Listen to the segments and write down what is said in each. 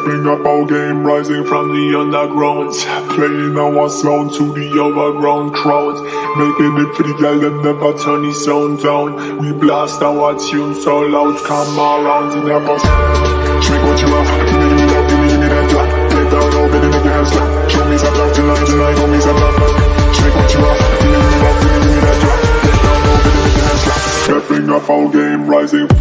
Stepping up our game, rising from the undergrounds, playing our sound to the overground crowds, making it for the girl that never turn the sound down. We blast our tunes so loud, come around and never shake what you are. Give me love, give me that drop. Get down low, baby, make your hands clap. Show me some love tonight, show me some love. Shake what you are. Give me love, give me that drop. Get down low, baby, make your hands clap. Stepping up our game, rising.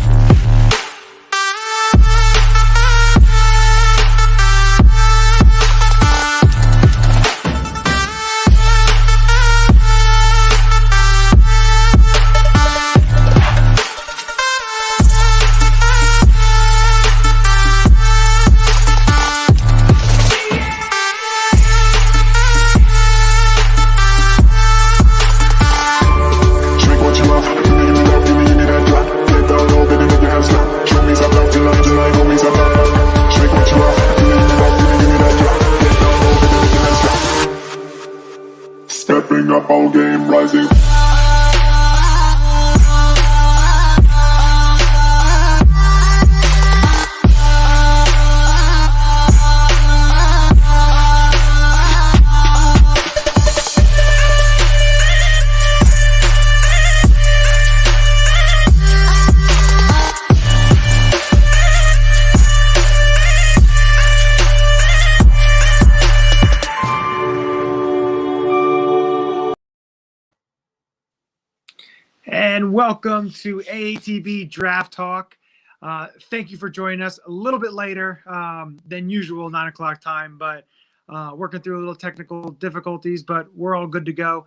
Stepping up our game, rising. And welcome to AATB Draft Talk. Thank you for joining us a little bit later than usual, 9 o'clock time, but working through a little technical difficulties, but we're all good to go.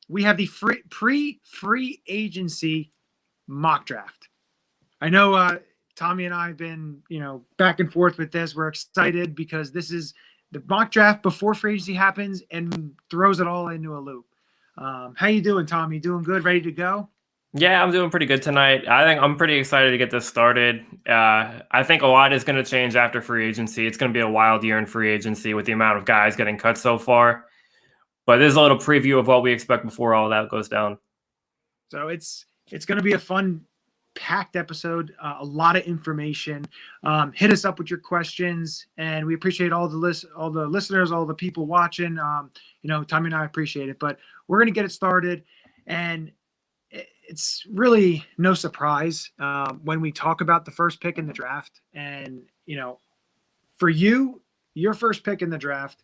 We have the pre-free agency mock draft. I know Tommy and I have been, back and forth with this. We're excited because this is the mock draft before free agency happens and throws it all into a loop. How you doing, Tommy? Doing good? Ready to go? Yeah, I'm doing pretty good tonight. I think I'm pretty excited to get this started. I think a lot is going to change after free agency. It's going to be a wild year in free agency with the amount of guys getting cut so far. But this is a little preview of what we expect before all that goes down. So it's going to be a fun, packed episode. A lot of information. Hit us up with your questions, and we appreciate all the listeners, all the people watching. Tommy and I appreciate it. But we're going to get it started, and it's really no surprise when we talk about the first pick in the draft. And, for you, your first pick in the draft,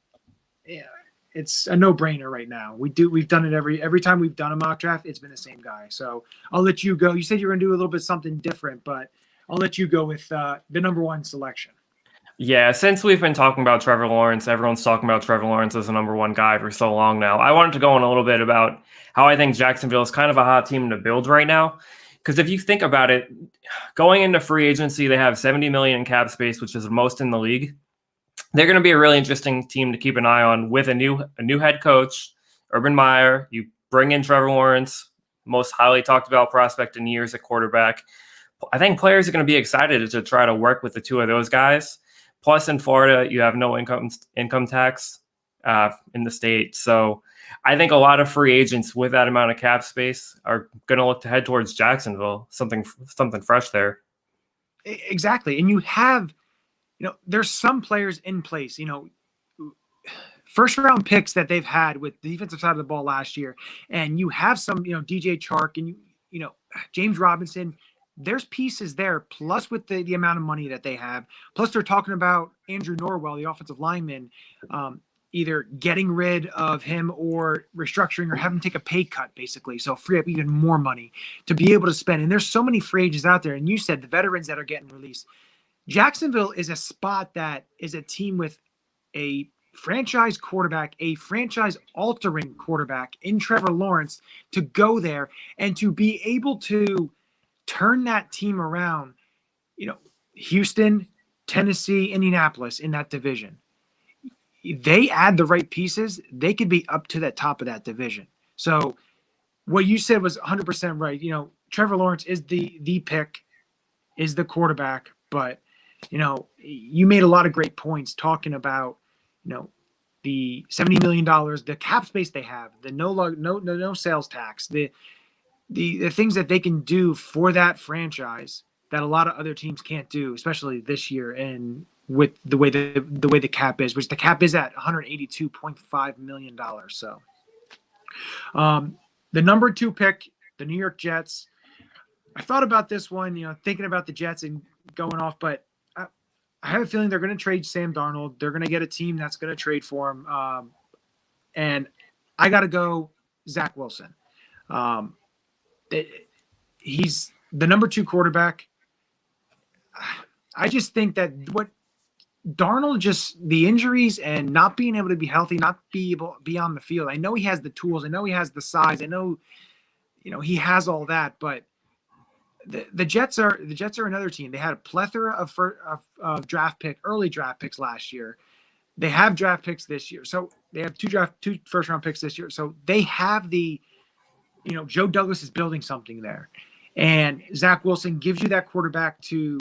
it's a no-brainer right now. We've done it every time we've done a mock draft, it's been the same guy. So I'll let you go. You said you were going to do a little bit something different, but I'll let you go with the number one selection. Yeah, since we've been talking about Trevor Lawrence, everyone's talking about Trevor Lawrence as the number one guy for so long now. I wanted to go on a little bit about how I think Jacksonville is kind of a hot team to build right now. Because if you think about it, going into free agency, they have $70 million in cap space, which is the most in the league. They're going to be a really interesting team to keep an eye on with a new head coach, Urban Meyer. You bring in Trevor Lawrence, most highly talked about prospect in years at quarterback. I think players are going to be excited to try to work with the two of those guys. Plus, in Florida, you have no income tax in the state. So I think a lot of free agents with that amount of cap space are going to look to head towards Jacksonville, something fresh there. Exactly. And you have, there's some players in place, first round picks that they've had with the defensive side of the ball last year. And you have some, DJ Chark and, James Robinson. There's pieces there, plus with the amount of money that they have. Plus, they're talking about Andrew Norwell, the offensive lineman, either getting rid of him or restructuring or having him take a pay cut, basically. So free up even more money to be able to spend. And there's so many free agents out there. And you said the veterans that are getting released. Jacksonville is a spot that is a team with a franchise quarterback, a franchise-altering quarterback in Trevor Lawrence to go there and to be able to turn that team around, Houston, Tennessee, Indianapolis in that division. They add the right pieces, they could be up to the top of that division. So what you said was 100% right. Trevor Lawrence is the pick, is the quarterback, but, you made a lot of great points talking about, the $70 million, the cap space they have, the no sales tax, the things that they can do for that franchise that a lot of other teams can't do, especially this year. And with the way the cap is, which the cap is at $182.5 million. So the number 2 pick, the New York Jets. I thought about this one, thinking about the Jets and going off, but I have a feeling they're going to trade Sam Darnold. They're going to get a team that's going to trade for him. And I got to go Zach Wilson. He's the number 2 quarterback. I just think that what Darnold, just the injuries and not being able to be healthy, not be able to be on the field. I know he has the tools. I know he has the size. I know, he has all that, but the Jets are another team. They had a plethora of early draft picks last year. They have draft picks this year. So they have two first round picks this year. So they have Joe Douglas is building something there. And Zach Wilson gives you that quarterback to,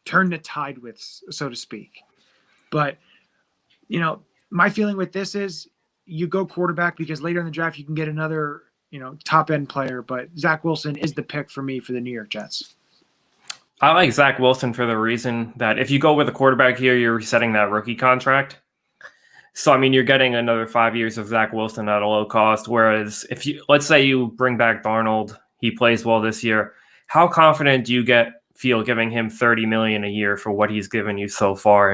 turn the tide with, so to speak. But, my feeling with this is you go quarterback because later in the draft you can get another, top end player. But Zach Wilson is the pick for me for the New York Jets. I like Zach Wilson for the reason that if you go with a quarterback here, you're resetting that rookie contract. So, you're getting another 5 years of Zach Wilson at a low cost. Whereas let's say you bring back Darnold, he plays well this year. How confident do you feel giving him $30 million a year for what he's given you so far?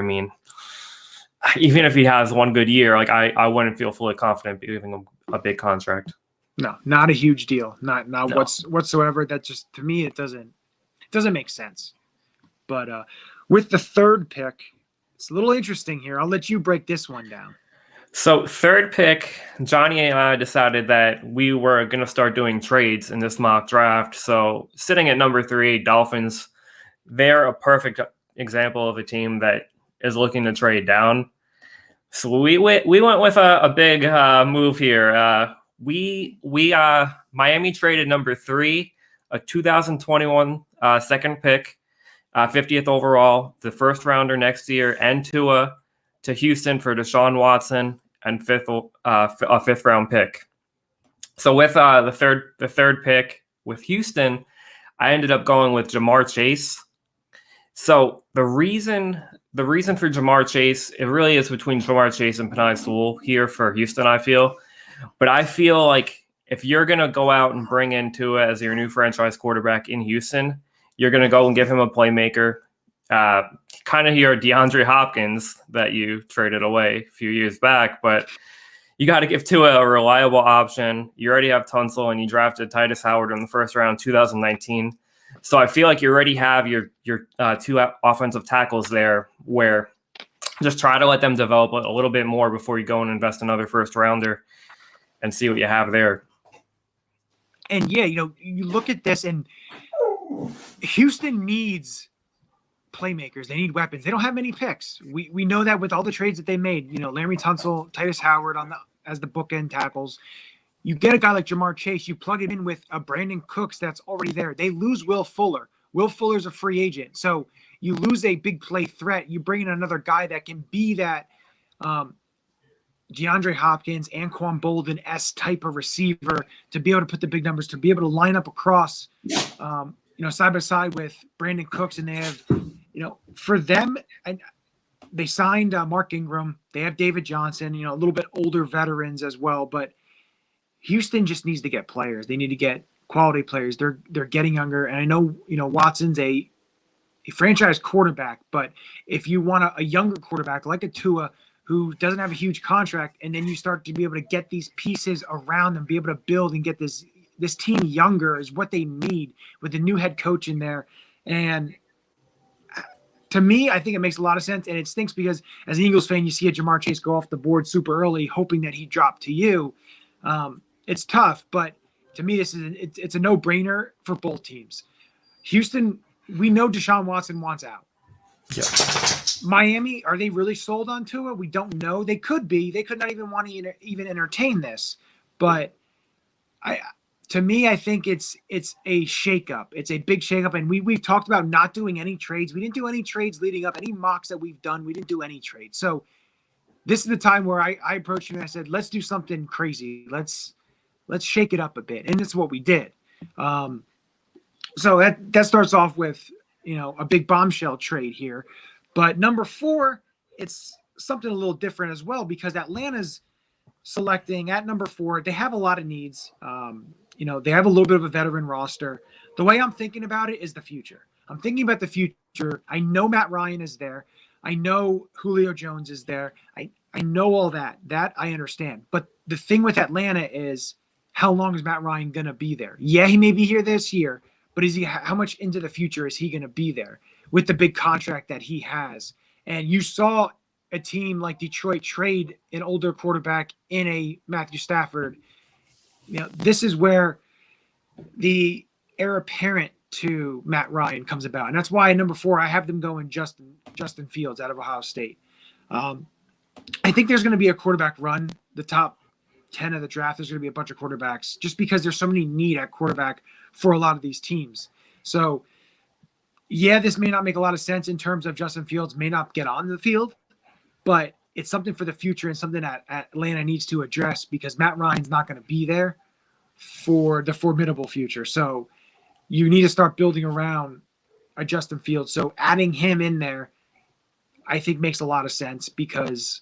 Even if he has one good year, I wouldn't feel fully confident giving him a big contract. No, not a huge deal. Not No. whatsoever. That just, to me, it doesn't make sense. But with the 3rd pick, it's a little interesting here. I'll let you break this one down. So 3rd pick, Johnny and I decided that we were going to start doing trades in this mock draft. So sitting at number 3, Dolphins, they're a perfect example of a team that is looking to trade down. So we went with a big move here. Miami traded number 3, a 2021 second pick, 50th overall, the first rounder next year, and Tua to Houston for Deshaun Watson and a 5th round pick. So with the third pick with Houston, I ended up going with Jamar Chase. So the reason for Jamar Chase, it really is between Jamar Chase and Penei Sewell here for Houston, I feel. But I feel like if you're going to go out and bring in Tua as your new franchise quarterback in Houston, you're going to go and give him a playmaker. Kind of your DeAndre Hopkins that you traded away a few years back, but you got to give Tua a reliable option. You already have Tunsil, and you drafted Titus Howard in the first round, 2019. So I feel like you already have your 2 offensive tackles there, where just try to let them develop a little bit more before you go and invest another first rounder and see what you have there. And yeah, you look at this, and Houston needs playmakers. They need weapons. They don't have many picks. We know that with all the trades that they made. Laremy Tunsil, Titus Howard as the bookend tackles. You get a guy like Jamar Chase, you plug it in with a Brandon Cooks that's already there. They lose Will Fuller. Will Fuller's a free agent. So you lose a big play threat. You bring in another guy that can be that DeAndre Hopkins, Anquan Bolden-esque type of receiver to be able to put the big numbers, to be able to line up across, side by side with Brandon Cooks. And they have, for them, and they signed Mark Ingram. They have David Johnson, a little bit older veterans as well. But Houston just needs to get players. They need to get quality players. They're getting younger. And I know, Watson's a franchise quarterback, but if you want a younger quarterback like a Tua who doesn't have a huge contract, and then you start to be able to get these pieces around them, be able to build and get this team younger is what they need with the new head coach in there. And to me, I think it makes a lot of sense. And it stinks because as an Eagles fan, you see a Jamar Chase go off the board super early, hoping that he dropped to you. It's tough, but to me, it's a no-brainer for both teams. Houston, we know Deshaun Watson wants out. Yeah. Miami, are they really sold on Tua? We don't know. They could be. They could not even want to even entertain this. But to me, I think it's a shakeup. It's a big shakeup. And we've talked about not doing any trades. We didn't do any trades leading up. Any mocks that we've done, we didn't do any trades. So this is the time where I approached you and I said, let's do something crazy. Let's shake it up a bit. And that's what we did. So that starts off with, a big bombshell trade here. But number 4, it's something a little different as well because Atlanta's selecting at number 4. They have a lot of needs. They have a little bit of a veteran roster. The way I'm thinking about it is the future. I'm thinking about the future. I know Matt Ryan is there. I know Julio Jones is there. I know all that. That I understand. But the thing with Atlanta is how long is Matt Ryan going to be there? Yeah, he may be here this year, but how much into the future is he going to be there with the big contract that he has? And you saw a team like Detroit trade an older quarterback in a Matthew Stafford. This is where the heir apparent to Matt Ryan comes about. And that's why at number 4, I have them going Justin Fields out of Ohio State. I think there's going to be a quarterback run. The top 10 of the draft, there's going to be a bunch of quarterbacks just because there's so many need at quarterback for a lot of these teams. So, yeah, this may not make a lot of sense in terms of Justin Fields may not get on the field, but it's something for the future and something that Atlanta needs to address because Matt Ryan's not going to be there for the formidable future. So you need to start building around a Justin Fields. So adding him in there, I think makes a lot of sense because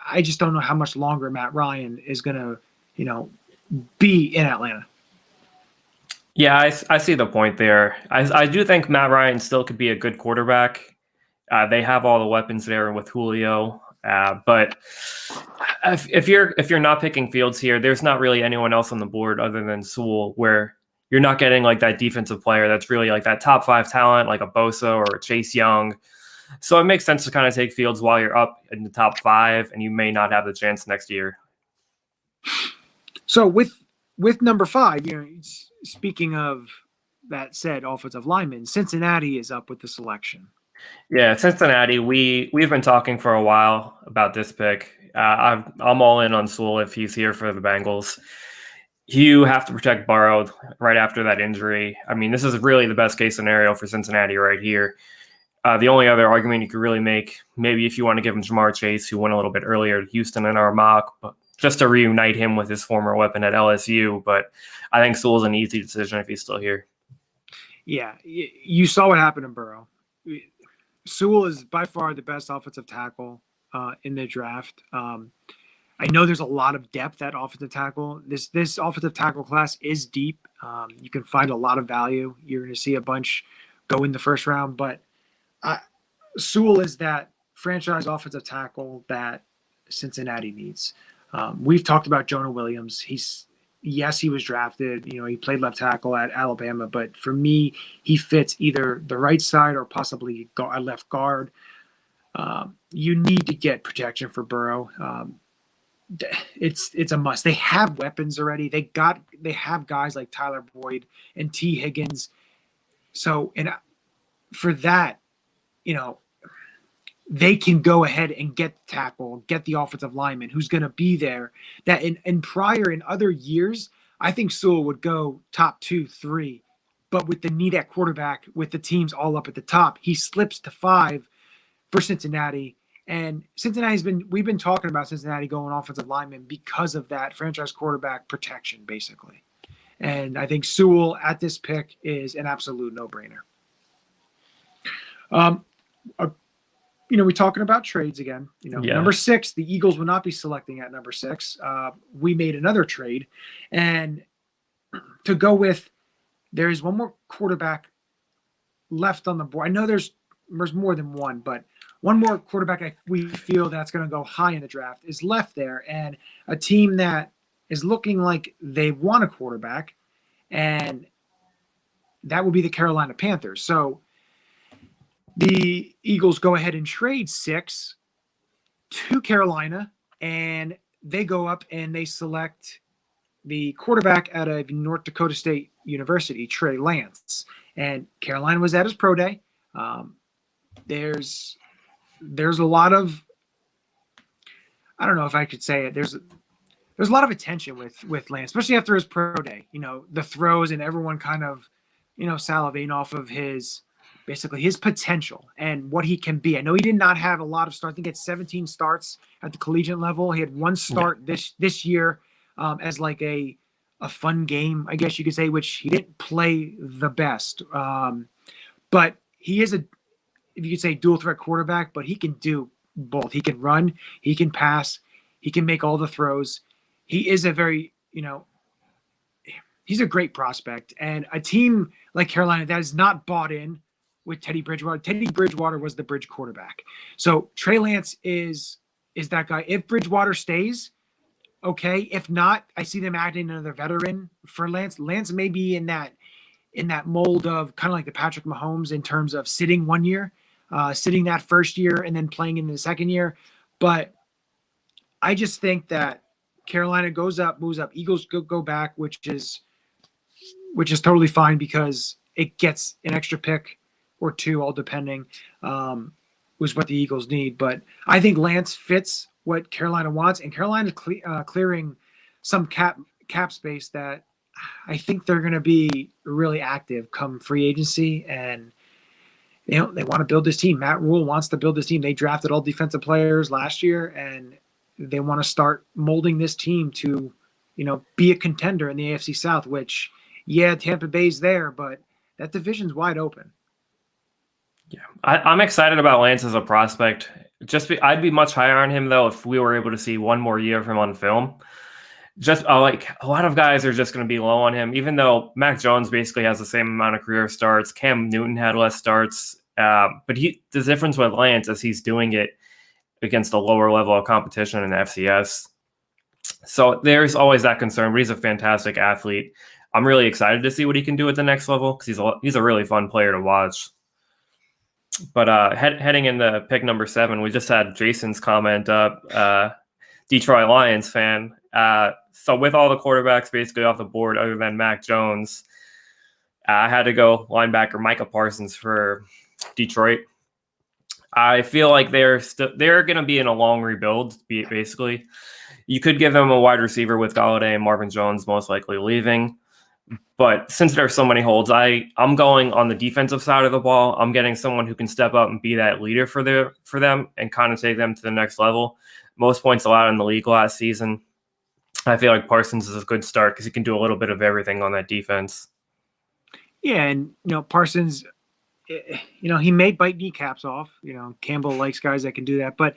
I just don't know how much longer Matt Ryan is going to, be in Atlanta. Yeah, I see the point there. I do think Matt Ryan still could be a good quarterback. They have all the weapons there with Julio, but if you're not picking Fields here, there's not really anyone else on the board other than Sewell, where you're not getting like that defensive player that's really like that top 5 talent, like a Bosa or a Chase Young. So it makes sense to kind of take Fields while you're up in the top 5, and you may not have the chance next year. So with number 5, speaking of that said offensive lineman, Cincinnati is up with the selection. Yeah, Cincinnati. We've been talking for a while about this pick. I'm all in on Sewell if he's here for the Bengals. You have to protect Burrow right after that injury. I mean, this is really the best case scenario for Cincinnati right here. The only other argument you could really make, maybe if you want to give him Jamar Chase, who went a little bit earlier to Houston in our mock, but just to reunite him with his former weapon at LSU. But I think Sewell's an easy decision if he's still here. Yeah, you saw what happened to Burrow. Sewell is by far the best offensive tackle in the draft. I know there's a lot of depth at offensive tackle. This offensive tackle class is deep. You can find a lot of value. You're going to see a bunch go in the first round, but Sewell is that franchise offensive tackle that Cincinnati needs. We've talked about Jonah Williams. He was drafted. He played left tackle at Alabama, but for me, he fits either the right side or possibly a left guard. You need to get protection for Burrow. It's a must. They have weapons already. They have guys like Tyler Boyd and T. Higgins. So, and for that, they can go ahead and get the tackle, get the offensive lineman who's going to be there. That in other years, I think Sewell would go top 2, 3, but with the need at quarterback, with the teams all up at the top, he slips to 5 for Cincinnati. And we've been talking about Cincinnati going offensive lineman because of that franchise quarterback protection, basically. And I think Sewell at this pick is an absolute no-brainer. We're talking about trades again. Number 6, the Eagles will not be selecting at number 6. We made another trade, and to go with, there's one more quarterback left on the board. I know there's more than one, but one more quarterback we feel that's going to go high in the draft is left there, and a team that is looking like they want a quarterback, and that will be the Carolina Panthers. So the Eagles go ahead and trade 6 to Carolina, and they go up and they select the quarterback out of North Dakota State University, Trey Lance. And Carolina was at his pro day. There's a lot of, I don't know if I could say it. There's a lot of attention with Lance, especially after his pro day. The throws and everyone kind of, salivating off of his potential and what he can be. I know he did not have a lot of starts. I think he had 17 starts at the collegiate level. He had one start this year as like a fun game, I guess you could say, which he didn't play the best. But he is if you could say dual threat quarterback, but he can do both. He can run, he can pass, he can make all the throws. He is a very, he's a great prospect. And a team like Carolina that is not bought in with Teddy Bridgewater. Teddy Bridgewater was the bridge quarterback. So Trey Lance is that guy. If Bridgewater stays, okay. If not, I see them adding another veteran for Lance. Lance may be in that mold of kind of like the Patrick Mahomes in terms of sitting 1 year, sitting that first year and then playing in the second year. But I just think that Carolina goes up, moves up. Eagles go back, which is totally fine because it gets an extra pick or two, all depending, was what the Eagles need. But I think Lance fits what Carolina wants, and Carolina's clearing some cap space that I think they're going to be really active come free agency, and they want to build this team. Matt Rule wants to build this team. They drafted all defensive players last year, and they want to start molding this team to, be a contender in the AFC South, which, yeah, Tampa Bay's there, but that division's wide open. Yeah, I'm excited about Lance as a prospect. I'd be much higher on him, though, if we were able to see one more year of him on film. Just like a lot of guys are just going to be low on him, even though Mac Jones basically has the same amount of career starts. Cam Newton had less starts. But the difference with Lance is he's doing it against a lower level of competition in the FCS. So there's always that concern, but he's a fantastic athlete. I'm really excited to see what he can do at the next level because he's a really fun player to watch. But heading into pick number 7, we just had Jason's comment up, Detroit Lions fan. So with all the quarterbacks basically off the board other than Mac Jones, I had to go linebacker Micah Parsons for Detroit. I feel like they're going to be in a long rebuild, basically. You could give them a wide receiver with Golladay and Marvin Jones most likely leaving. But since there's so many holds, I'm going on the defensive side of the ball. I'm getting someone who can step up and be that leader for them and kind of take them to the next level. Most points allowed in the league last season. I feel like Parsons is a good start because he can do a little bit of everything on that defense. Yeah, and Parsons, he may bite kneecaps off. Campbell likes guys that can do that. But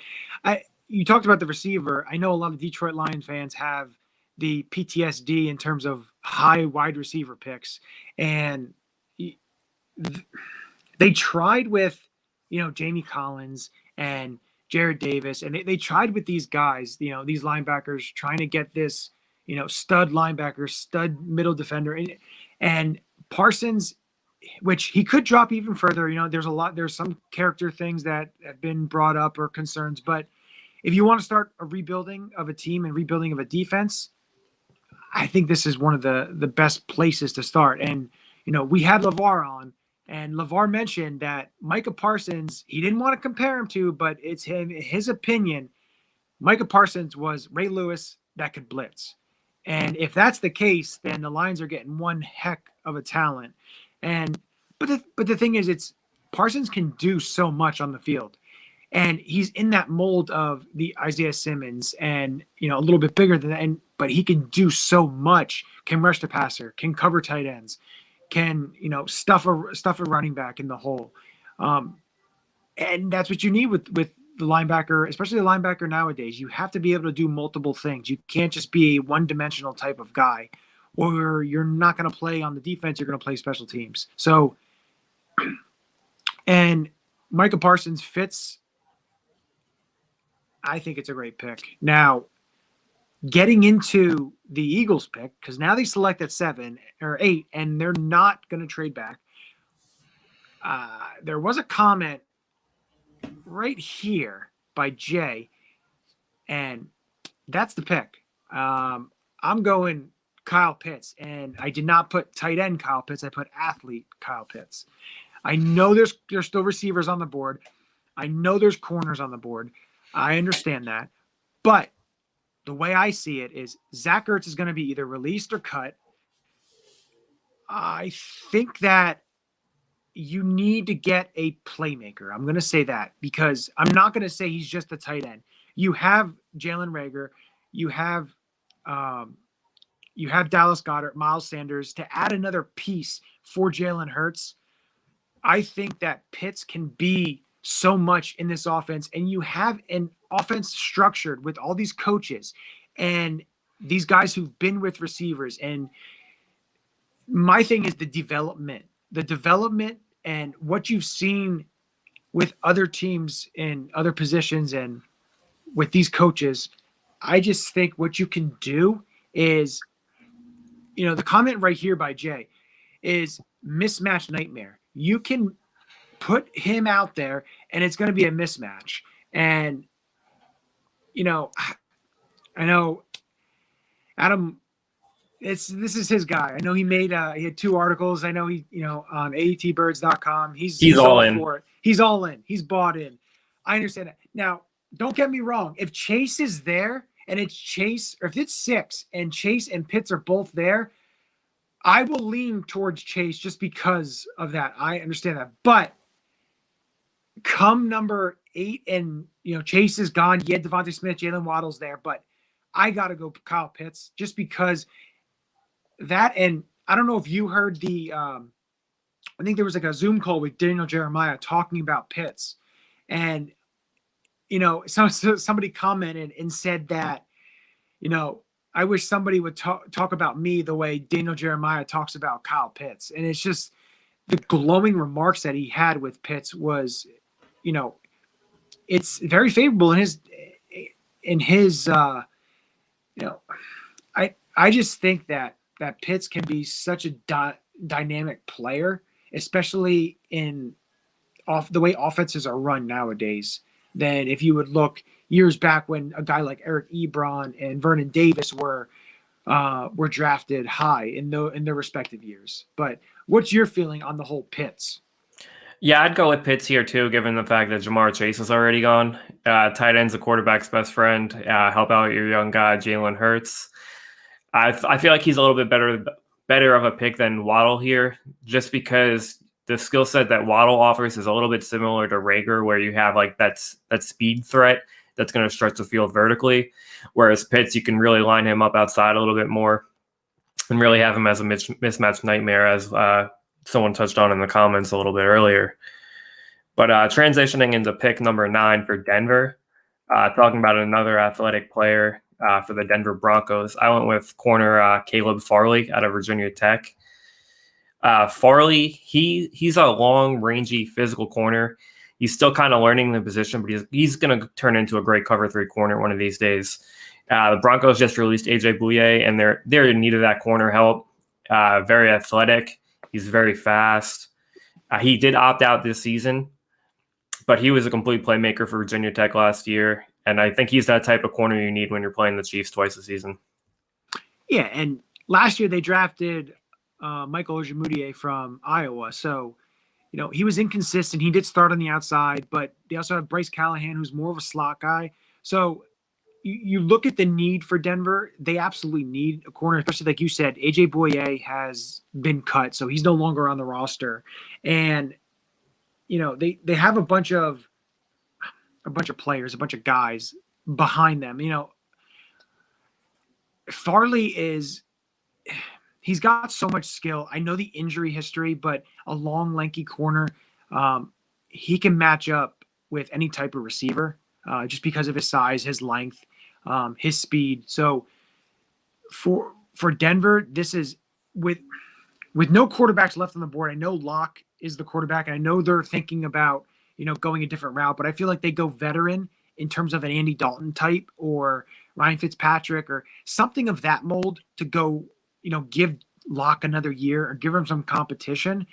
you talked about the receiver. I know a lot of Detroit Lions fans have the PTSD in terms of high wide receiver picks, and they tried with Jamie Collins and Jared Davis, and they tried with these guys, these linebackers, trying to get this stud linebacker, stud middle defender, and Parsons, which he could drop even further. There's some character things that have been brought up or concerns, but if you want to start a rebuilding of a team and rebuilding of a defense, I think this is one of the best places to start. And, we had LeVar on, and LeVar mentioned that Micah Parsons, he didn't want to compare him to, but it's his opinion, Micah Parsons was Ray Lewis that could blitz. And if that's the case, then the Lions are getting one heck of a talent. But the thing is, Parsons can do so much on the field. And he's in that mold of the Isaiah Simmons and, a little bit bigger than that. But he can do so much, can rush the passer, can cover tight ends, can, stuff a running back in the hole. And that's what you need with the linebacker, especially the linebacker nowadays. You have to be able to do multiple things. You can't just be a one-dimensional type of guy, or you're not going to play on the defense. You're going to play special teams. So, and Micah Parsons fits. I think it's a great pick. Now, getting into the Eagles pick, because now they select at 7 or 8, and they're not going to trade back. There was a comment right here by Jay, and that's the pick. I'm going Kyle Pitts, and I did not put tight end Kyle Pitts. I put athlete Kyle Pitts. I know there's still receivers on the board. I know there's corners on the board. I understand that. But the way I see it is Zach Ertz is going to be either released or cut. I think that you need to get a playmaker. I'm going to say that because I'm not going to say he's just a tight end. You have Jalen Reagor. You have Dallas Goedert, Miles Sanders to add another piece for Jalen Hurts. I think that Pitts can be so much in this offense, and you have an offense structured with all these coaches and these guys who've been with receivers. And my thing is the development and what you've seen with other teams in other positions and with these coaches. I just think what you can do is, the comment right here by Jay is mismatch nightmare. You can put him out there and it's going to be a mismatch. And, I know Adam, this is his guy. I know he had 2 articles. I know he, on AATBirds.com, he's all all in. for it. He's all in. He's bought in. I understand that. Now, don't get me wrong. If Chase is there and it's Chase, or if it's 6 and Chase and Pitts are both there, I will lean towards Chase just because of that. I understand that. But come number 8 and, Chase is gone. You had Devontae Smith, Jalen Waddle's there, but I got to go Kyle Pitts just because that. And I don't know if you heard I think there was like a Zoom call with Daniel Jeremiah talking about Pitts. And, somebody commented and said that, I wish somebody would talk about me the way Daniel Jeremiah talks about Kyle Pitts. And it's just the glowing remarks that he had with Pitts was, it's very favorable in his I just think that Pitts can be such a dynamic player, especially in the way offenses are run nowadays, than if you would look years back when a guy like Eric Ebron and Vernon Davis were drafted high in their respective years. But what's your feeling on the whole Pitts? Yeah, I'd go with Pitts here too, given the fact that Jamar Chase is already gone. Tight end's the quarterback's best friend. Help out your young guy, Jalen Hurts. I feel like he's a little bit better of a pick than Waddle here, just because the skill set that Waddle offers is a little bit similar to Rager, where you have like that speed threat that's going to stretch the field vertically, whereas Pitts, you can really line him up outside a little bit more and really have him as a mismatch nightmare, as someone touched on in the comments a little bit earlier. But transitioning into pick number 9 for Denver, talking about another athletic player for the Denver Broncos, I went with corner Caleb Farley out of Virginia Tech. Farley, he's a long, rangy, physical corner. He's still kind of learning the position, but he's going to turn into a great cover 3 corner one of these days. The Broncos just released AJ Bouye, and they're in need of that corner help. Very athletic. He's very fast. He did opt out this season, but he was a complete playmaker for Virginia Tech last year. And I think he's that type of corner you need when you're playing the Chiefs twice a season. Yeah, and last year they drafted Michael Ojemudia from Iowa. So, he was inconsistent. He did start on the outside, but they also have Bryce Callahan, who's more of a slot guy. So you look at the need for Denver, they absolutely need a corner, especially like you said, AJ Bouye has been cut, so he's no longer on the roster. And, they have a bunch of players, a bunch of guys behind them. Farley he's got so much skill. I know the injury history, but a long, lanky corner, he can match up with any type of receiver just because of his size, his length, his speed. So for Denver, this is with no quarterbacks left on the board. I know Locke is the quarterback, and I know they're thinking about, going a different route, but I feel like they go veteran in terms of an Andy Dalton type or Ryan Fitzpatrick or something of that mold to go, give Locke another year or give him some competition.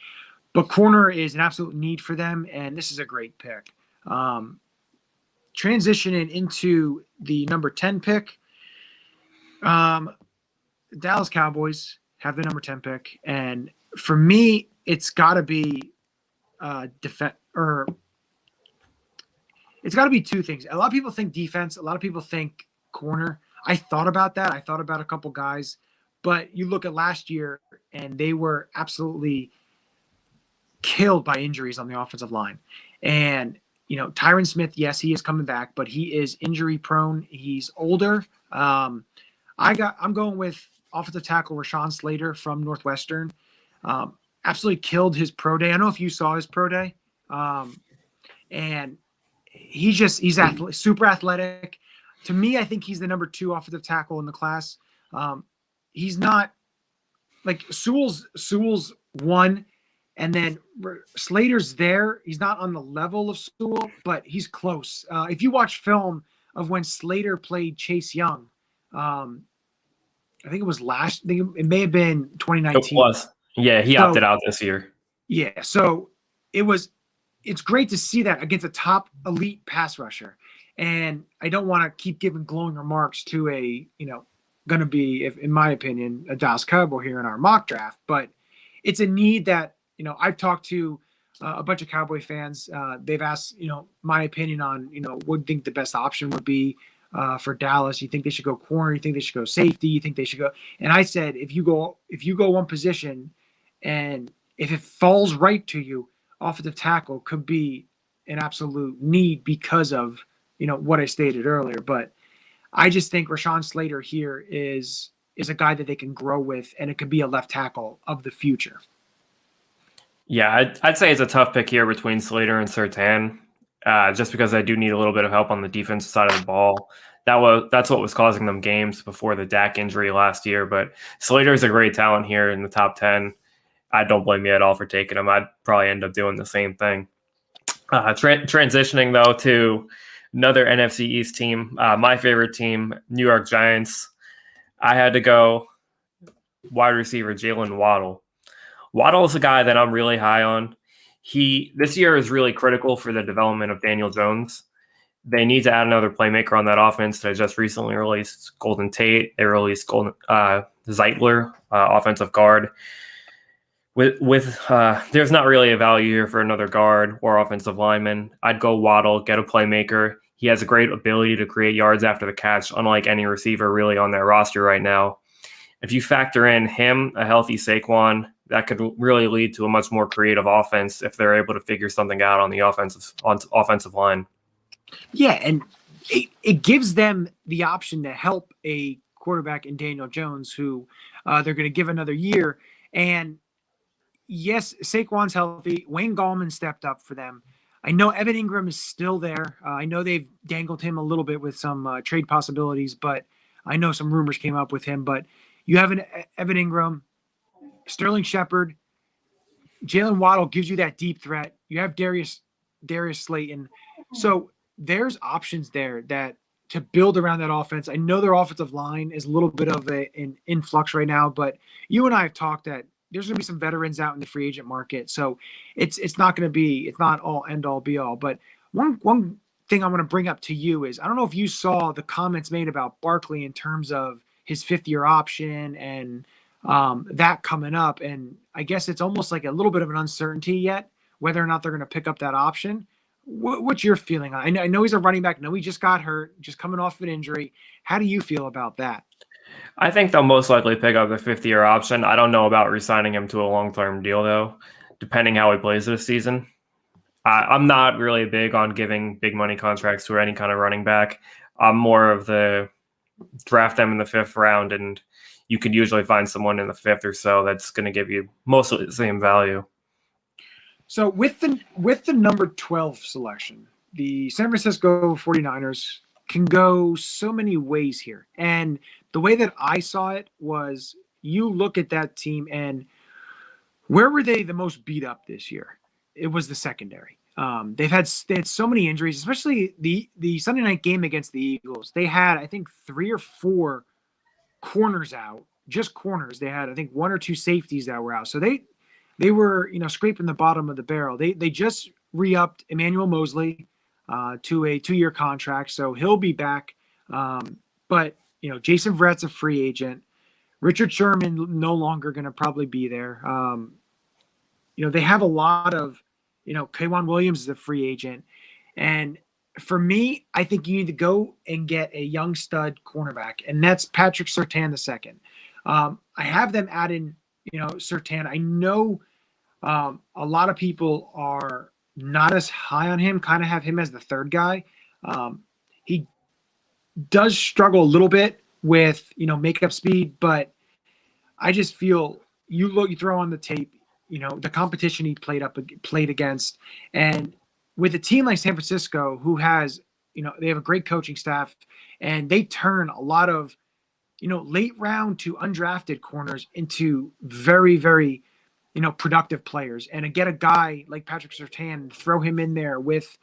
But corner is an absolute need for them, and this is a great pick. Transitioning into the number 10 pick, Dallas Cowboys have the number 10 pick, and for me, it's got to be it's got to be 2 things. A lot of people think defense. A lot of people think corner. I thought about that. I thought about a couple guys, but you look at last year, and they were absolutely killed by injuries on the offensive line. And Tyron Smith, yes, he is coming back, but he is injury prone. He's older. I'm going with offensive tackle Rashawn Slater from Northwestern. Absolutely killed his pro day. I don't know if you saw his pro day. and super athletic. To me, I think he's the number 2 offensive tackle in the class. He's not like Sewell's 1, and then Slater's there. He's not on the level of Sewell, but he's close. If you watch film of when Slater played Chase Young, I think it may have been 2019. It was. Yeah, he opted out this year. Yeah, so it's great to see that against a top elite pass rusher. And I don't want to keep giving glowing remarks to going to be, in my opinion, a Dallas Cowboy here in our mock draft, but it's a need that, I've talked to a bunch of Cowboy fans. They've asked, my opinion on, what do you think the best option would be for Dallas. You think they should go corner? You think they should go safety? You think they should go? And I said, if you go one position, and if it falls right to you, offensive tackle could be an absolute need because of what I stated earlier. But I just think Rashawn Slater here is a guy that they can grow with, and it could be a left tackle of the future. Yeah, I'd say it's a tough pick here between Slater and Surtain, just because I do need a little bit of help on the defensive side of the ball. That's what was causing them games before the Dak injury last year. But Slater is a great talent here in the top 10. I don't blame you at all for taking him. I'd probably end up doing the same thing. Transitioning, though, to another NFC East team, my favorite team, New York Giants. I had to go wide receiver Jalen Waddle. Waddle is a guy that I'm really high on. This year is really critical for the development of Daniel Jones. They need to add another playmaker on that offense. They just recently released Golden Tate. They released Zeitler, offensive guard. There's not really a value here for another guard or offensive lineman. I'd go Waddle, get a playmaker. He has a great ability to create yards after the catch, unlike any receiver really on their roster right now. If you factor in him, a healthy Saquon, that could really lead to a much more creative offense if they're able to figure something out on the offensive line. Yeah, and it gives them the option to help a quarterback in Daniel Jones, who they're going to give another year. And yes, Saquon's healthy. Wayne Gallman stepped up for them. I know Evan Ingram is still there. I know they've dangled him a little bit with some trade possibilities, but I know some rumors came up with him. But you have an Evan Ingram, Sterling Shepard, Jalen Waddle gives you that deep threat. You have Darius Slayton. So there's options there that to build around that offense. I know their offensive line is a little bit of an influx right now, but you and I have talked that there's going to be some veterans out in the free agent market. So it's not all end all be all. But one thing I want to bring up to you is, I don't know if you saw the comments made about Barkley in terms of his 5th-year option and that coming up. And I guess it's almost like a little bit of an uncertainty yet, whether or not they're going to pick up that option. What's your feeling? I know he's a running back. I know he just got hurt, just coming off of an injury. How do you feel about that? I think they'll most likely pick up the 5th-year option. I don't know about re-signing him to a long-term deal, though, depending how he plays this season. I'm not really big on giving big money contracts to any kind of running back. I'm more of the draft them in the 5th round, and you could usually find someone in the 5th or so that's going to give you mostly the same value. So with the number 12 selection, the San Francisco 49ers can go so many ways here. And the way that I saw it was, you look at that team and where were they the most beat up this year? It was the secondary. They had so many injuries, especially the Sunday night game against the Eagles. They had, I think, 3 or 4 corners out, just corners. They had, I think, 1 or 2 safeties that were out. So they were, scraping the bottom of the barrel. They just re-upped Emmanuel Mosley to a 2-year contract, so he'll be back. But Jason Verrett's a free agent. Richard Sherman no longer going to probably be there. They have a lot of, K'Wan Williams is a free agent. And for me, I think you need to go and get a young stud cornerback, and that's Patrick Surtain II. I have them add in, Surtain. I know a lot of people are not as high on him, kind of have him as the 3rd guy. He does struggle a little bit with, makeup speed, but I just feel you throw on the tape, the competition he played against, and with a team like San Francisco, who has, they have a great coaching staff, and they turn a lot of, late round to undrafted corners into very, very, productive players. And to get a guy like Patrick Surtain, throw him in there with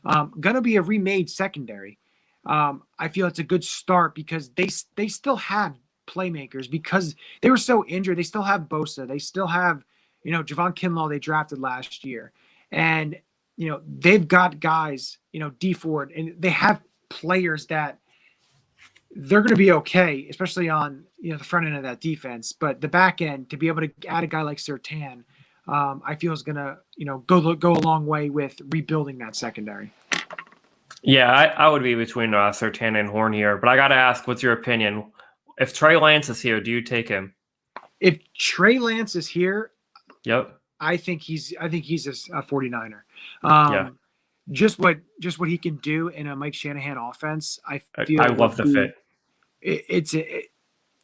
going to be a remade secondary. I feel it's a good start because they still have playmakers because they were so injured. They still have Bosa. They still have, Javon Kinlaw they drafted last year. And, they've got guys, D Ford, and they have players that they're going to be okay, especially on, the front end of that defense. But the back end, to be able to add a guy like Surtain, I feel is going to, go a long way with rebuilding that secondary. Yeah, I would be between Surtain and Horn here, but I got to ask, what's your opinion? If Trey Lance is here, do you take him? If Trey Lance is here, yep, I think he's a 49er. Yeah. Just what he can do in a Mike Shanahan offense, I love the fit.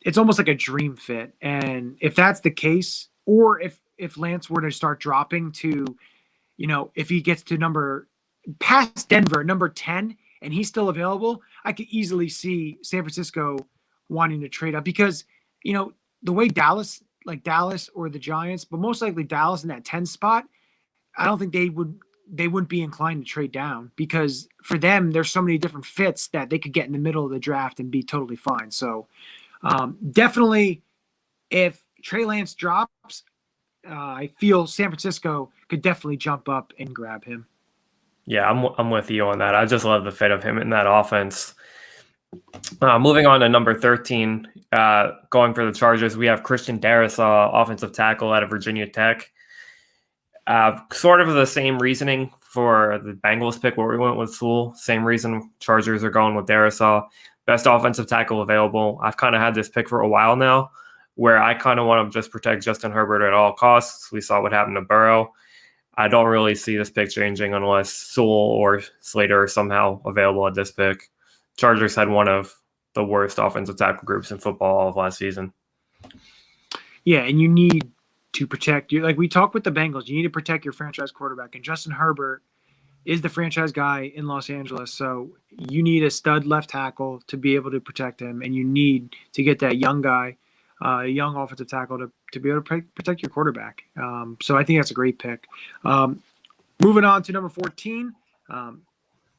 It's almost like a dream fit. And if that's the case, or if Lance were to start dropping to, if he gets to past Denver, number 10, and he's still available, I could easily see San Francisco wanting to trade up because, the way Dallas or the Giants, but most likely Dallas in that 10 spot, I don't think they wouldn't be inclined to trade down because for them, there's so many different fits that they could get in the middle of the draft and be totally fine. So definitely if Trey Lance drops, I feel San Francisco could definitely jump up and grab him. Yeah, I'm with you on that. I just love the fit of him in that offense. Moving on to number 13, going for the Chargers, we have Christian Darrisaw, offensive tackle out of Virginia Tech. Sort of the same reasoning for the Bengals pick where we went with Sewell. Same reason Chargers are going with Darrisaw. Best offensive tackle available. I've kind of had this pick for a while now where I kind of want to just protect Justin Herbert at all costs. We saw what happened to Burrow. I don't really see this pick changing unless Sewell or Slater are somehow available at this pick. Chargers had one of the worst offensive tackle groups in football all of last season. Yeah, and you need to protect you. Like we talked with the Bengals, you need to protect your franchise quarterback. And Justin Herbert is the franchise guy in Los Angeles. So you need a stud left tackle to be able to protect him. And you need to get that young guy, young offensive tackle to be able to protect your quarterback. So I think that's a great pick. Moving on to number 14.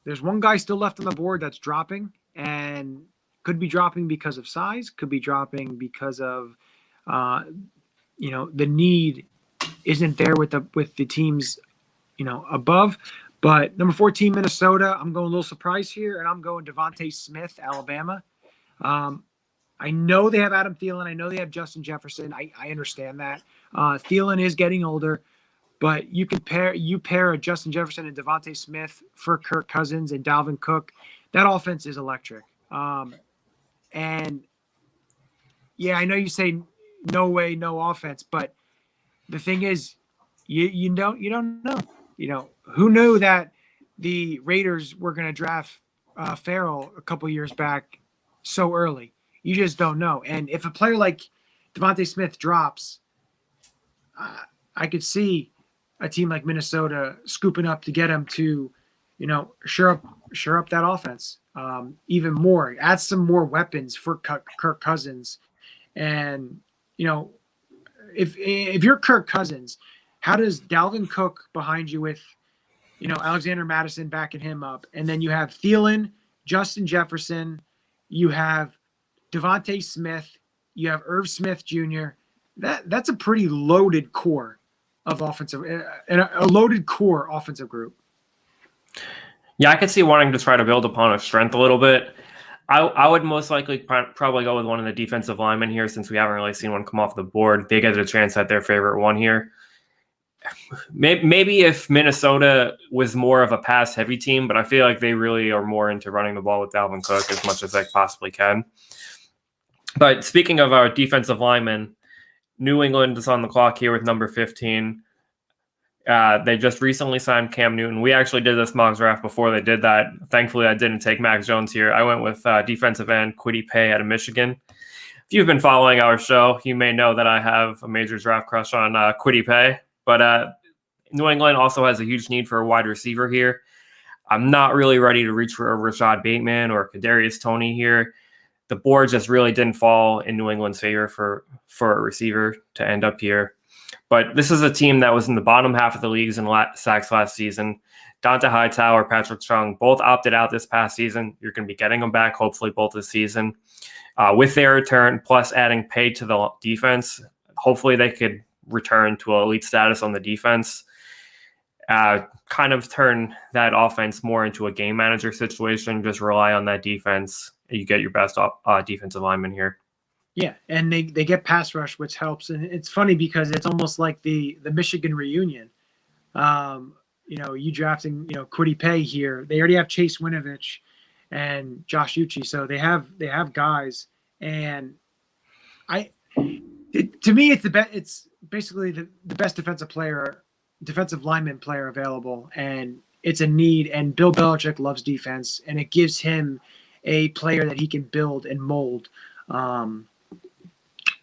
There's one guy still left on the board that's dropping and could be dropping because of size, could be dropping because of, the need isn't there with the teams, above. But number 14, Minnesota, I'm going a little surprise here, and I'm going Devontae Smith, Alabama. I know they have Adam Thielen. I know they have Justin Jefferson. I understand that. Thielen is getting older, but you pair a Justin Jefferson and Devontae Smith for Kirk Cousins and Dalvin Cook. That offense is electric. And yeah, I know you say no way, no offense, but the thing is, you don't know. Who knew that the Raiders were going to draft Farrell a couple years back so early? You just don't know. And if a player like Devontae Smith drops, I could see a team like Minnesota scooping up to get him to, shore up that offense even more. Add some more weapons for Kirk Cousins. And, if you're Kirk Cousins, how does Dalvin Cook behind you with, Alexander Madison backing him up? And then you have Thielen, Justin Jefferson, you have Devontae Smith, you have Irv Smith Jr. That's a pretty loaded core of offensive, and a loaded core offensive group. Yeah, I could see wanting to try to build upon a strength a little bit. I would most likely probably go with one of the defensive linemen here since we haven't really seen one come off the board. They get a chance at their favorite one here. Maybe if Minnesota was more of a pass-heavy team, but I feel like they really are more into running the ball with Dalvin Cook as much as they possibly can. But speaking of our defensive linemen, New England is on the clock here with number 15. They just recently signed Cam Newton. We actually did this mock draft before they did that. Thankfully, I didn't take Mac Jones here. I went with defensive end Kwity Paye out of Michigan. If you've been following our show, you may know that I have a major draft crush on Kwity Paye. But New England also has a huge need for a wide receiver here. I'm not really ready to reach for a Rashad Bateman or Kadarius Toney here. The board just really didn't fall in New England's favor for a receiver to end up here. But this is a team that was in the bottom half of the leagues in sacks last season. Dante Hightower, Patrick Chung, both opted out this past season. You're going to be getting them back, hopefully, both this season. With their return, plus adding pay to the defense, hopefully they could return to elite status on the defense. Kind of turn that offense more into a game manager situation. Just rely on that defense. You get your best defensive lineman here. Yeah, and they get pass rush, which helps. And it's funny because it's almost like the Michigan reunion. You drafting, Kwity Paye here. They already have Chase Winovich and Josh Uche, so they have guys. And to me, it's basically the best defensive lineman player available, and it's a need. And Bill Belichick loves defense, and it gives him a player that he can build and mold.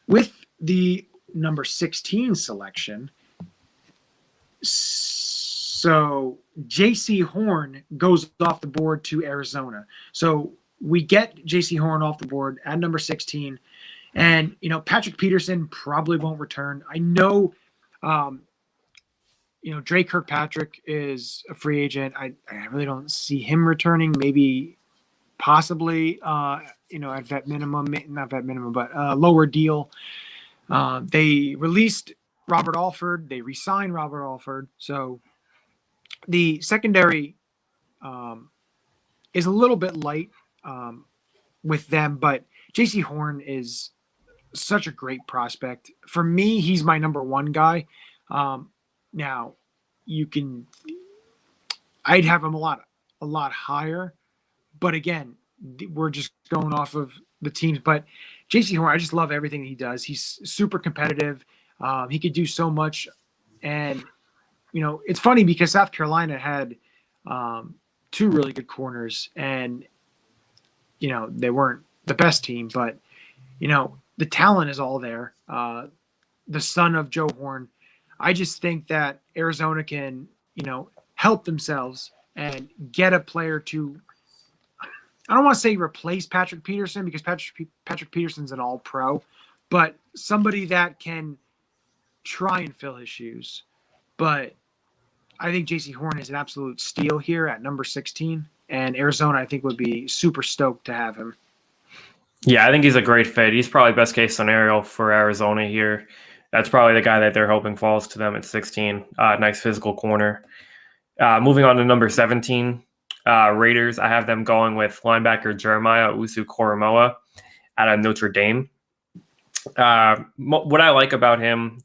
With the number 16 selection, so J.C. Horn goes off the board to Arizona. So we get J.C. Horn off the board at number 16. And, Patrick Peterson probably won't return. I know, Dre Kirkpatrick is a free agent. I really don't see him returning. Maybe possibly, at vet minimum, not vet minimum, but lower deal. They released Robert Alford. They re-signed Robert Alford. So the secondary is a little bit light with them, but J.C. Horn is such a great prospect. For me, he's my number one guy. Now, I'd have him a lot higher, but again, we're just going off of the teams. But J.C. Horn, I just love everything he does. He's super competitive. He could do so much. And, it's funny because South Carolina had two really good corners, and, they weren't the best team, but, the talent is all there. The son of Joe Horn. I just think that Arizona can, help themselves and get a player to, I don't want to say replace Patrick Peterson, because Patrick Peterson's an all-pro, but somebody that can try and fill his shoes. But I think J.C. Horn is an absolute steal here at number 16, and Arizona, I think, would be super stoked to have him. Yeah, I think he's a great fit. He's probably best case scenario for Arizona here. That's probably the guy that they're hoping falls to them at 16. Nice physical corner. Moving on to number 17, Raiders. I have them going with linebacker Jeremiah Owusu-Koramoah out of Notre Dame. What I like about him,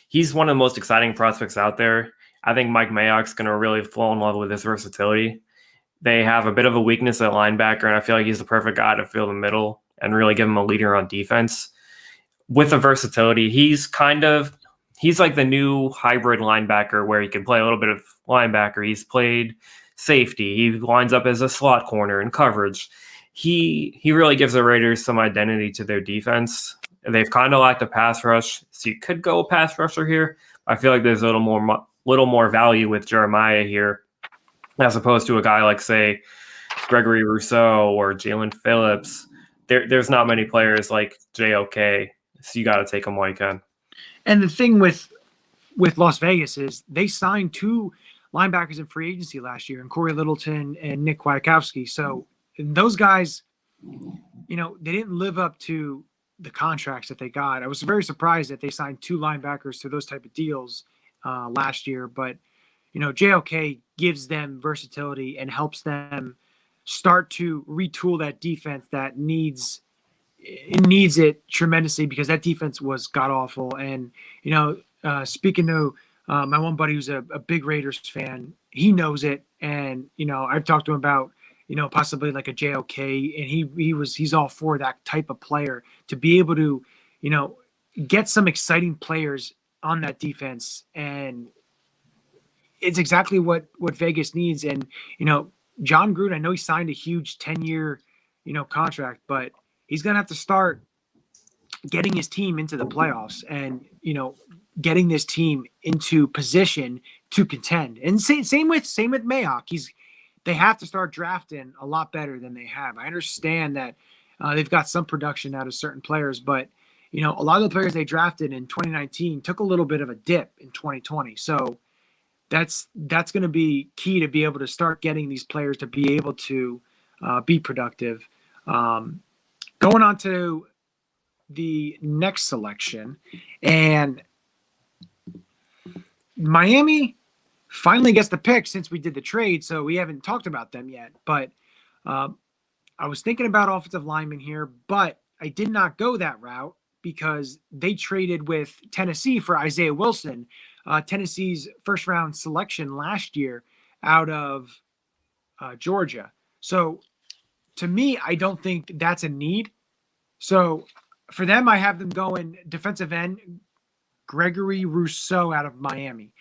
he's one of the most exciting prospects out there. I think Mike Mayock's going to really fall in love with his versatility. They have a bit of a weakness at linebacker, and I feel like he's the perfect guy to fill the middle and really give him a leader on defense. With the versatility, he's like the new hybrid linebacker where he can play a little bit of linebacker. He's played safety. He lines up as a slot corner in coverage. He really gives the Raiders some identity to their defense. They've kind of lacked a pass rush, so you could go a pass rusher here. I feel like there's a little more value with Jeremiah here, as opposed to a guy like, say, Gregory Rousseau or Jalen Phillips. There's not many players like JOK, so you got to take them while you can. And the thing with Las Vegas is they signed two linebackers in free agency last year, and Corey Littleton and Nick Kwiatkowski. So those guys, they didn't live up to the contracts that they got. I was very surprised that they signed two linebackers to those type of deals last year. But, JOK gives them versatility and helps them start to retool that defense that needs it tremendously, because that defense was god awful. And speaking to my one buddy who's a big Raiders fan, he knows it, and I've talked to him about possibly like a JOK, and he's all for that type of player to be able to get some exciting players on that defense. And it's exactly what Vegas needs. And John Gruden, I know he signed a huge 10-year contract, but he's going to have to start getting his team into the playoffs and, getting this team into position to contend. And same with Mayock. they have to start drafting a lot better than they have. I understand that they've got some production out of certain players, but a lot of the players they drafted in 2019 took a little bit of a dip in 2020. So that's going to be key to be able to start getting these players to be able to be productive. Going on to the next selection, and Miami finally gets the pick since we did the trade, so we haven't talked about them yet. But I was thinking about offensive linemen here, but I did not go that route because they traded with Tennessee for Isaiah Wilson, Tennessee's first-round selection last year out of Georgia. So to me, I don't think that's a need. So for them, I have them going defensive end, Gregory Rousseau out of Miami.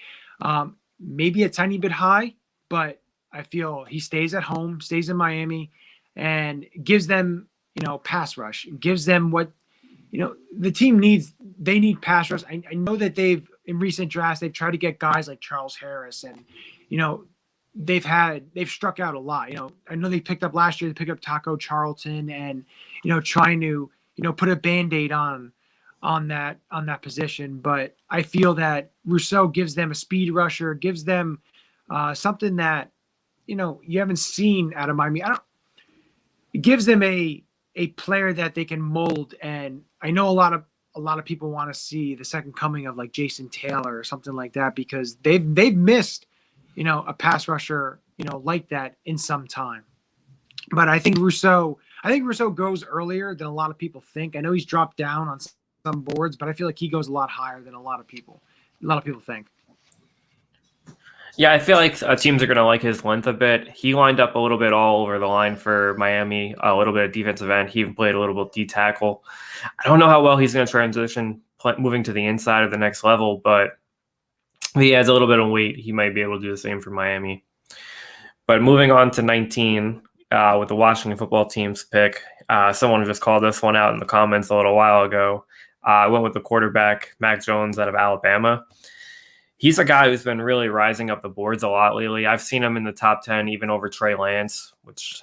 Maybe a tiny bit high, but I feel he stays at home, stays in Miami, and gives them, pass rush. Gives them what, the team needs. They need pass rush. I know that in recent drafts, they've tried to get guys like Charles Harris, and, they've struck out a lot. I know they picked up last year, they picked up Taco Charlton and, trying to, put a Band-Aid on that position. But I feel that Rousseau gives them a speed rusher, gives them something that, you haven't seen out of Miami. It gives them a player that they can mold. And I know a lot of people want to see the second coming of like Jason Taylor or something like that, because they've missed, a pass rusher, like that in some time. But I think Rousseau goes earlier than a lot of people think. I know he's dropped down on some boards, but I feel like he goes a lot higher than a lot of people think. Yeah, I feel like teams are going to like his length a bit. He lined up a little bit all over the line for Miami, a little bit of defensive end. He even played a little bit D tackle. I don't know how well he's going to transition moving to the inside of the next level, but if he adds a little bit of weight, he might be able to do the same for Miami. But moving on to 19 with the Washington football team's pick, someone just called this one out in the comments a little while ago. I went with the quarterback, Mac Jones, out of Alabama. He's a guy who's been really rising up the boards a lot lately. I've seen him in the top 10, even over Trey Lance, which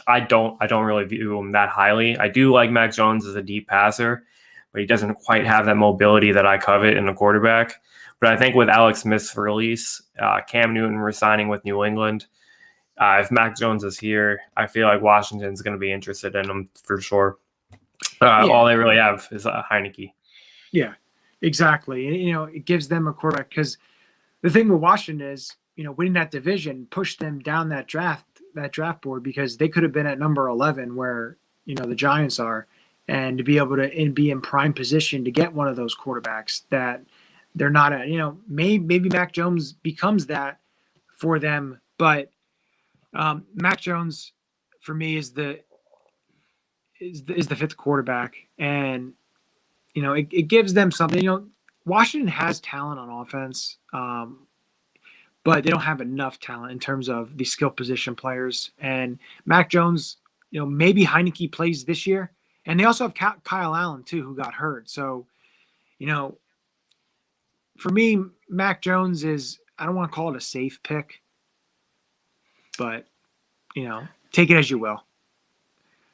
I don't really view him that highly. I do like Mac Jones as a deep passer, but he doesn't quite have that mobility that I covet in a quarterback. But I think with Alex Smith's release, Cam Newton resigning with New England, if Mac Jones is here, I feel like Washington's going to be interested in him for sure. All they really have is Heineke. Yeah, exactly. And, it gives them a quarterback, because the thing with Washington is, winning that division pushed them down that draft board, because they could have been at number 11 where, the Giants are, and to be able to be in prime position to get one of those quarterbacks that they're not at. Maybe Mac Jones becomes that for them, but Mac Jones for me is the fifth quarterback, and it gives them something. Washington has talent on offense, but they don't have enough talent in terms of the skill position players. And Mac Jones, maybe Heineke plays this year, and they also have Kyle Allen too, who got hurt. So, for me, Mac Jones is, I don't want to call it a safe pick, but take it as you will.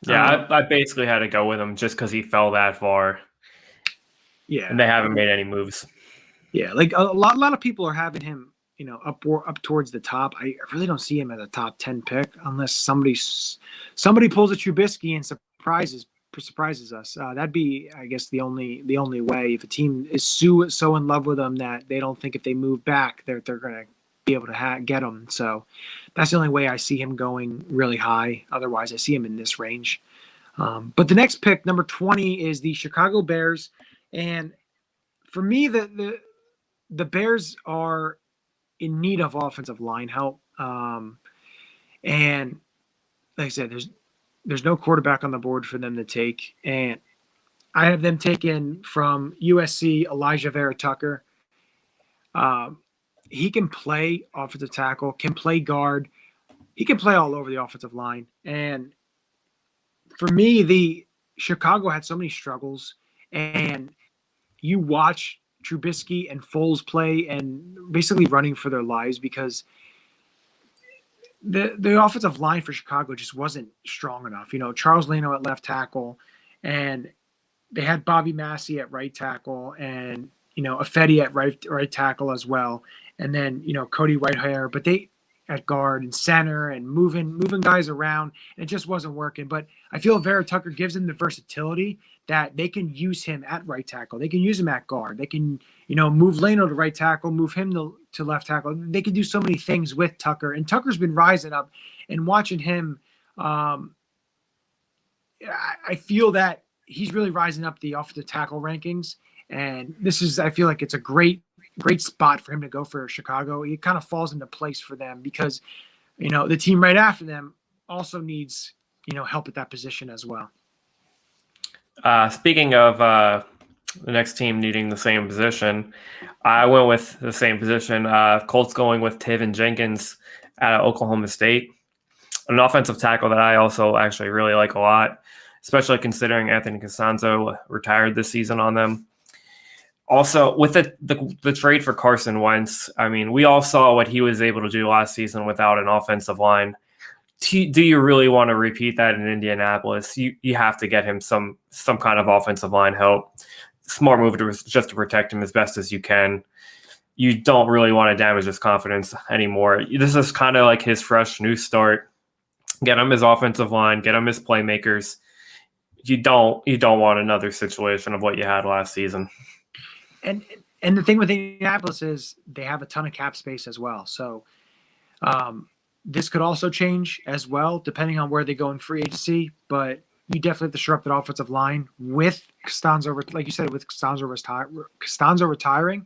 Yeah, I basically had to go with him just because he fell that far. Yeah, and they haven't made any moves. Yeah, like a lot of people are having him, up towards the top. I really don't see him as a top 10 pick unless somebody pulls a Trubisky and surprises us. That'd be, I guess, the only way. If a team is so in love with them that they don't think if they move back they're going to be able to get him. So that's the only way I see him going really high. Otherwise, I see him in this range. But the next pick, number 20, is the Chicago Bears, and for me, the Bears are in need of offensive line help. And like I said, there's no quarterback on the board for them to take. And I have them taken from USC, Elijah Vera Tucker. He can play offensive tackle, can play guard. He can play all over the offensive line. And for me, the Chicago had so many struggles, and you watch Trubisky and Foles play and basically running for their lives because the offensive line for Chicago just wasn't strong enough. Charles Leno at left tackle, and they had Bobby Massey at right tackle, and Affetti at right tackle as well, and then Cody Whitehair, but they at guard and center and moving guys around, and it just wasn't working. But I feel Vera Tucker gives them the versatility that they can use him at right tackle, they can use him at guard, they can move Leno to right tackle, move him to left tackle. They can do so many things with Tucker, and Tucker's been rising up, and watching him, I feel that he's really rising up the offensive tackle rankings. And I feel like it's a great spot for him to go for Chicago. It kind of falls into place for them because, the team right after them also needs, help at that position as well. Speaking of the next team needing the same position, I went with the same position. Colts going with Taven Jenkins out of Oklahoma State, an offensive tackle that I also actually really like a lot, especially considering Anthony Costanzo retired this season on them. Also, with the trade for Carson Wentz, I mean, we all saw what he was able to do last season without an offensive line. Do you really want to repeat that in Indianapolis? You have to get him some kind of offensive line help. Smart move just to protect him as best as you can. You don't really want to damage his confidence anymore. This is kind of like his fresh new start. Get him his offensive line, get him his playmakers. You don't want another situation of what you had last season. And the thing with Indianapolis is they have a ton of cap space as well. So this could also change as well, depending on where they go in free agency. But you definitely have to shore up that offensive line with Costanzo, like you said, with Costanzo retiring.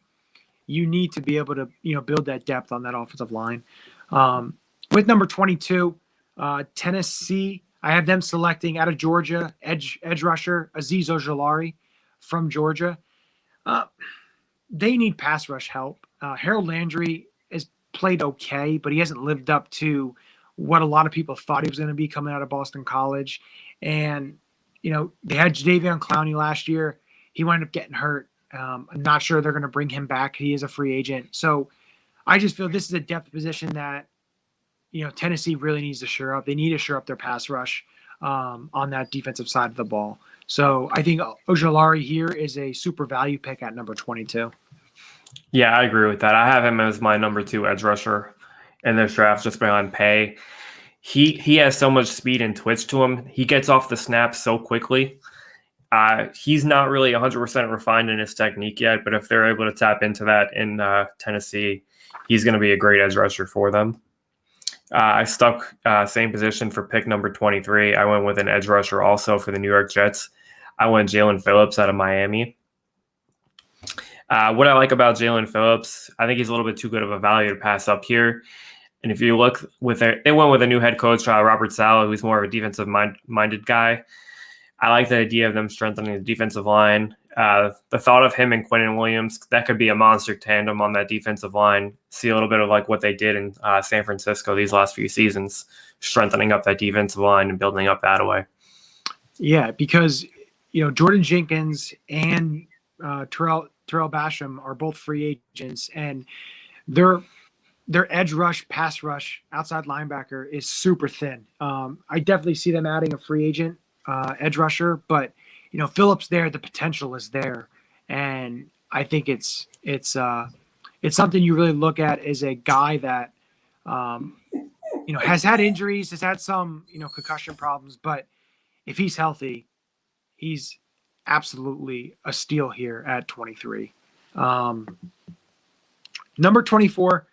You need to be able to build that depth on that offensive line. With number 22, Tennessee, I have them selecting out of Georgia edge rusher Azeez Ojulari from Georgia. They need pass rush help. Harold Landry has played okay, but he hasn't lived up to what a lot of people thought he was going to be coming out of Boston College. And, they had Jadeveon Clowney last year. He wound up getting hurt. I'm not sure they're going to bring him back. He is a free agent. So I just feel this is a depth position that, Tennessee really needs to shore up. They need to shore up their pass rush on that defensive side of the ball. So I think Ojulari here is a super value pick at number 22. Yeah, I agree with that. I have him as my number 2 edge rusher in this draft just behind Pay. He has so much speed and twitch to him. He gets off the snap so quickly. He's not really 100% refined in his technique yet, but if they're able to tap into that in Tennessee, he's going to be a great edge rusher for them. I stuck same position for pick number 23. I went with an edge rusher also for the New York Jets. I went Jalen Phillips out of Miami. What I like about Jalen Phillips, I think he's a little bit too good of a value to pass up here. And if you look they went with a new head coach, Robert Saleh, who's more of a defensive minded guy. I like the idea of them strengthening the defensive line. The thought of him and Quinnen Williams, that could be a monster tandem on that defensive line. See a little bit of like what they did in San Francisco these last few seasons, strengthening up that defensive line and building up that way. Yeah, because Jordan Jenkins and Terrell Basham are both free agents, and their edge rush, pass rush, outside linebacker is super thin. I definitely see them adding a free agent edge rusher, but Phillips there, the potential is there, and I think it's something you really look at as a guy that has had injuries, has had some concussion problems, but if he's healthy, he's absolutely a steal here at 23. Number 24,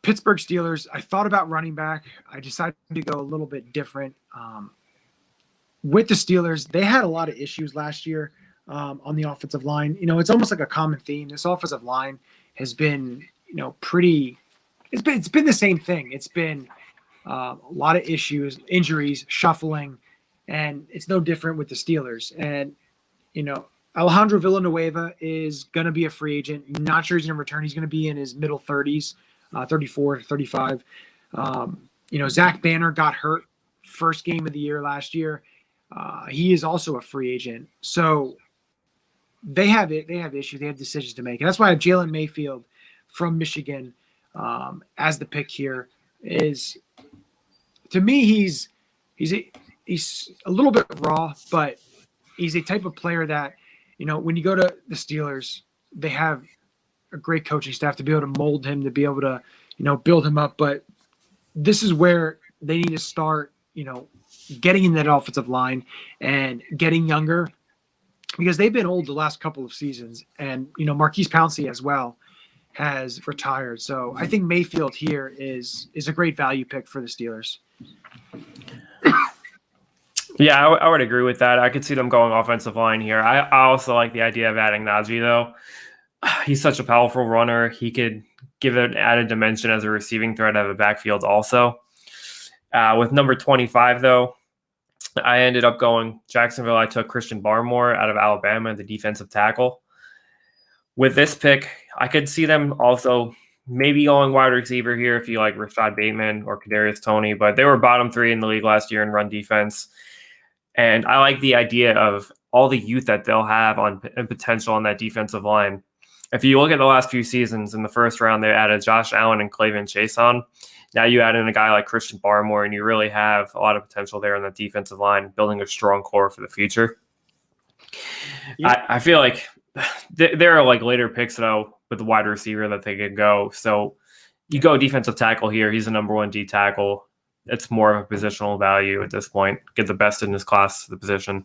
Pittsburgh Steelers. I thought about running back. I decided to go a little bit different. With the Steelers, they had a lot of issues last year on the offensive line. It's almost like a common theme. This offensive line has been, pretty. It's been the same thing. It's been a lot of issues, injuries, shuffling, and it's no different with the Steelers. And Alejandro Villanueva is going to be a free agent. Not sure he's going to return. He's going to be in his middle 30s, 34 to 35. Zach Banner got hurt first game of the year last year. He is also a free agent. So they have issues. They have decisions to make. And that's why I have Jalen Mayfield from Michigan as the pick here. is, to me, he's a little bit raw, but he's a type of player that, when you go to the Steelers, they have a great coaching staff to be able to mold him, to be able to, build him up. But this is where they need to start, getting in that offensive line and getting younger, because they've been old the last couple of seasons. And, Marquise Pouncey as well has retired. So I think Mayfield here is a great value pick for the Steelers. Yeah, I would agree with that. I could see them going offensive line here. I also like the idea of adding Najee, though. He's such a powerful runner. He could give it an added dimension as a receiving threat out of the backfield also. With number 25, though, I ended up going Jacksonville. I took Christian Barmore out of Alabama, the defensive tackle. With this pick, I could see them also maybe going wide receiver here if you like Rashad Bateman or Kadarius Toney, but they were bottom 3 in the league last year in run defense. And I like the idea of all the youth that they'll have and potential on that defensive line. If you look at the last few seasons, in the first round, they added Josh Allen and Clavin Chason. Now you add in a guy like Christian Barmore, and you really have a lot of potential there on that defensive line, building a strong core for the future. Yeah. I feel like there are like later picks, though, with the wide receiver that they could go. So you go defensive tackle here. He's a number 1 D tackle. It's more of a positional value at this point. Get the best in his class, the position.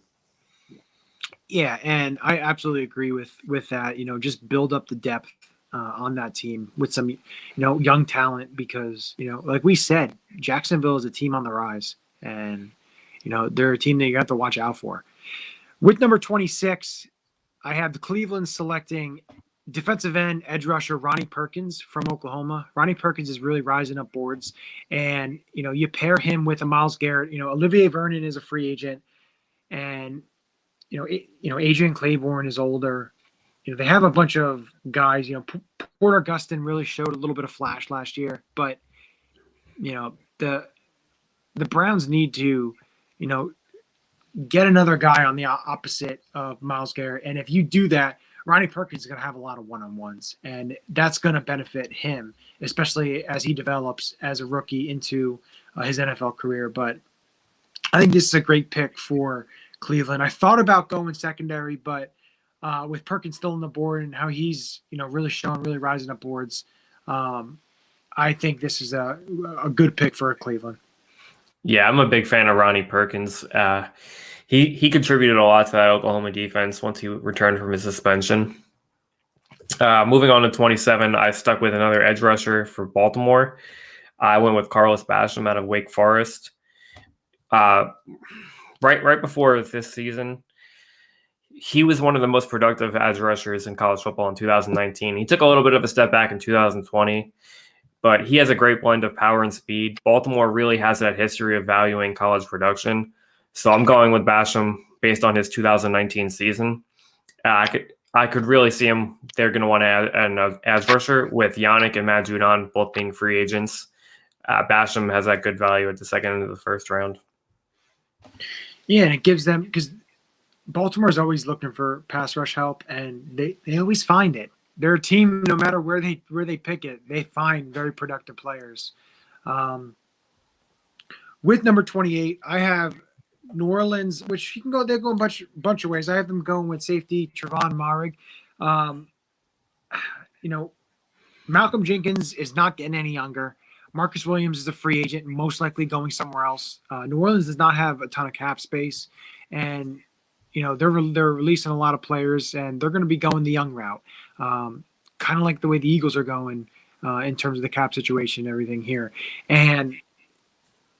Yeah, and I absolutely agree with that. Just build up the depth on that team with some, young talent, because, like we said, Jacksonville is a team on the rise, and, they're a team that you have to watch out for. With number 26, I have the Cleveland selecting defensive end edge rusher Ronnie Perkins from Oklahoma. Ronnie Perkins is really rising up boards, and you pair him with a Myles Garrett. Olivier Vernon is a free agent, and Adrian Claiborne is older. They have a bunch of guys. Porter Gustin really showed a little bit of flash last year, but the Browns need to get another guy on the opposite of Myles Garrett, and if you do that, Ronnie Perkins is going to have a lot of one-on-ones, and that's going to benefit him, especially as he develops as a rookie into his NFL career. But I think this is a great pick for Cleveland. I thought about going secondary, but with Perkins still on the board and how he's really rising up boards, I think this is a good pick for Cleveland. Yeah, I'm a big fan of Ronnie Perkins. He contributed a lot to that Oklahoma defense once he returned from his suspension. Moving on to 27, I stuck with another edge rusher for Baltimore. I went with Carlos Basham out of Wake Forest. Right before this season, he was one of the most productive edge rushers in college football in 2019. He took a little bit of a step back in 2020, but he has a great blend of power and speed. Baltimore really has that history of valuing college production. So I'm going with Basham based on his 2019 season. I could really see him. They're going to want to add an edge rusher with Yannick and Matt Judon both being free agents. Basham has that good value at the second end of the first round. Yeah, and it gives them, because Baltimore is always looking for pass rush help, and they always find it. They're a team, no matter where they pick it, they find very productive players. With number 28, I have New Orleans, which you can go. They're going a bunch of ways. I have them going with safety Trevon Moehrig. Malcolm Jenkins is not getting any younger. Marcus Williams is a free agent, most likely going somewhere else. New Orleans does not have a ton of cap space, and they're releasing a lot of players, and they're going to be going the young route, kind of like the way the Eagles are going in terms of the cap situation and everything here. And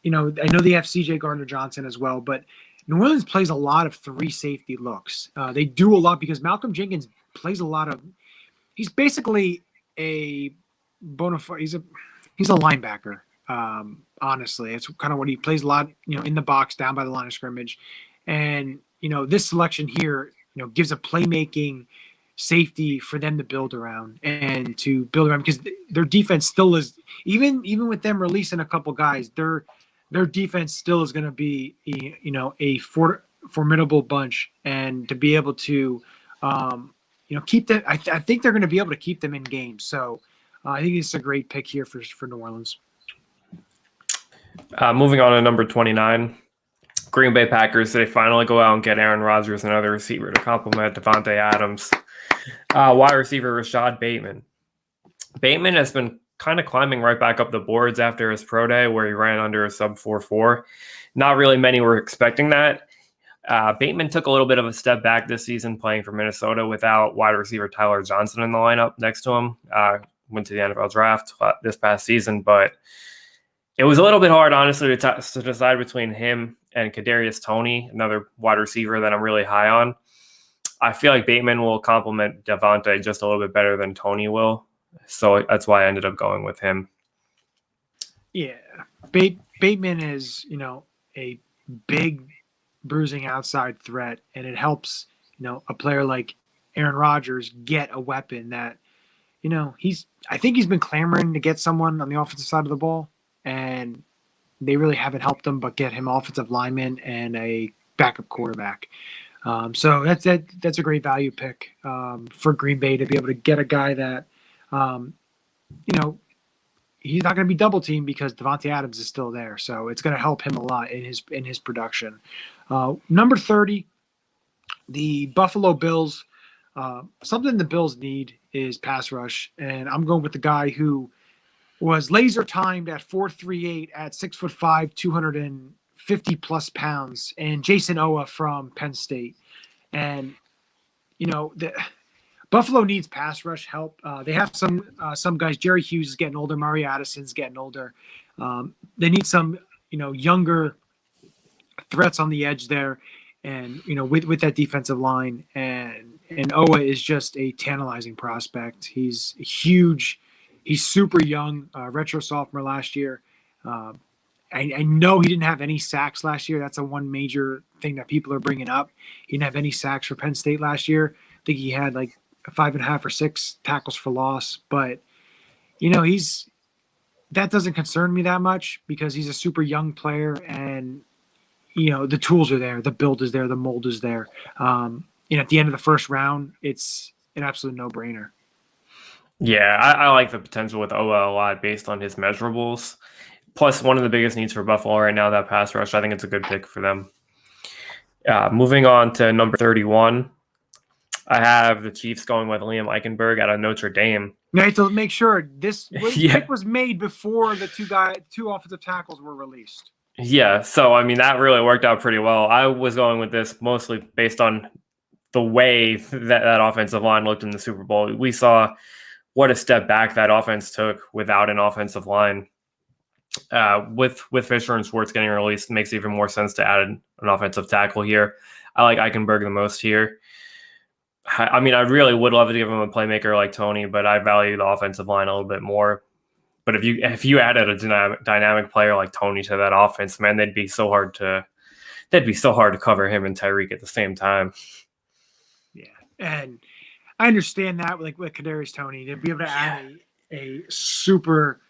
I know they have C.J. Gardner-Johnson as well, but New Orleans plays a lot of 3 safety looks. They do a lot because Malcolm Jenkins plays a lot of. He's basically a bona fide. He's a linebacker. Honestly, it's kind of what he plays a lot. In the box, down by the line of scrimmage, and this selection here, gives a playmaking safety for them to build around because their defense still is, even with them releasing a couple guys, their defense still is going to be a formidable bunch, and to be able to keep them, I think they're going to be able to keep them in games. So I think it's a great pick here for New Orleans. Moving on to number 29, Green Bay Packers. They finally go out and get Aaron Rodgers, another receiver to complement Devontae Adams. Wide receiver Rashad Bateman. Bateman has been kind of climbing right back up the boards after his pro day where he ran under a sub 4.4. Not really many were expecting that. Bateman took a little bit of a step back this season playing for Minnesota without wide receiver Tyler Johnson in the lineup next to him. Went to the NFL draft this past season, but it was a little bit hard, honestly, to decide between him and Kadarius Toney, another wide receiver that I'm really high on. I feel like Bateman will complement Devontae just a little bit better than Toney will. So that's why I ended up going with him. Yeah. Bateman is, a big bruising outside threat, and it helps, a player like Aaron Rodgers get a weapon that, I think he's been clamoring to get someone on the offensive side of the ball, and they really haven't helped him but get him offensive lineman and a backup quarterback. So that's a great value pick for Green Bay to be able to get a guy that, he's not going to be double teamed because Devontae Adams is still there. So it's going to help him a lot in his production. Number 30, the Buffalo Bills. Something the Bills need is pass rush, and I'm going with the guy who was laser timed at 4.38 at 6'5", 250 plus pounds, and Jason Owa from Penn State. And the Buffalo needs pass rush help. They have some guys. Jerry Hughes is getting older. Murray Addison's getting older. They need some younger threats on the edge there, and with that defensive line. And Owa is just a tantalizing prospect. He's huge. He's super young, retro sophomore last year. I know he didn't have any sacks last year. That's the one major thing that people are bringing up. He didn't have any sacks for Penn State last year. I think he had like 5.5 or 6 tackles for loss. But, that doesn't concern me that much because he's a super young player and, the tools are there. The build is there. The mold is there. At the end of the first round, it's an absolute no-brainer. Yeah, I like the potential with Owa a lot based on his measurables. Plus, one of the biggest needs for Buffalo right now, that pass rush. I think it's a good pick for them. Moving on to number 31, I have the Chiefs going with Liam Eichenberg out of Notre Dame. Now, I have to make sure this pick was made before the two offensive tackles were released. Yeah, so, that really worked out pretty well. I was going with this mostly based on the way that offensive line looked in the Super Bowl. We saw what a step back that offense took without an offensive line. With Fisher and Schwartz getting released, it makes even more sense to add an offensive tackle here. I like Eichenberg the most here. I really would love to give him a playmaker like Toney, but I value the offensive line a little bit more. But if you added a dynamic player like Toney to that offense, man, that'd be so hard to cover him and Tyreek at the same time. Yeah, and I understand that with Kadarius Toney to be able to add a super,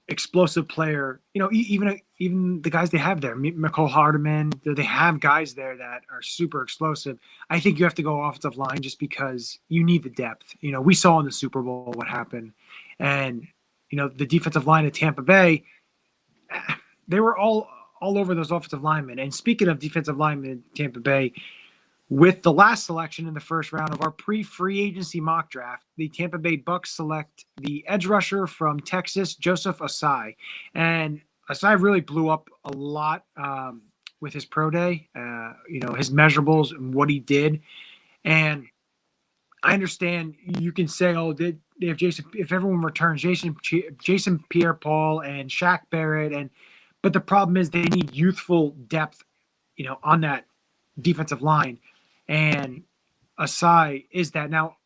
explosive player. Even the guys they have there, McCole Hardeman, they have guys there that are super explosive. I think you have to go offensive line just because you need the depth. We saw in the Super Bowl what happened, and the defensive line at Tampa Bay, they were all over those offensive linemen. And speaking of defensive linemen in Tampa Bay, with the last selection in the first round of our pre-free agency mock draft, the Tampa Bay Bucks select the edge rusher from Texas, Joseph Asai. And Asai really blew up a lot with his pro day, his measurables and what he did. And I understand you can say, they have Jason, if everyone returns, Jason Pierre-Paul and Shaq Barrett, but the problem is they need youthful depth, on that defensive line. And Asai is that. Now,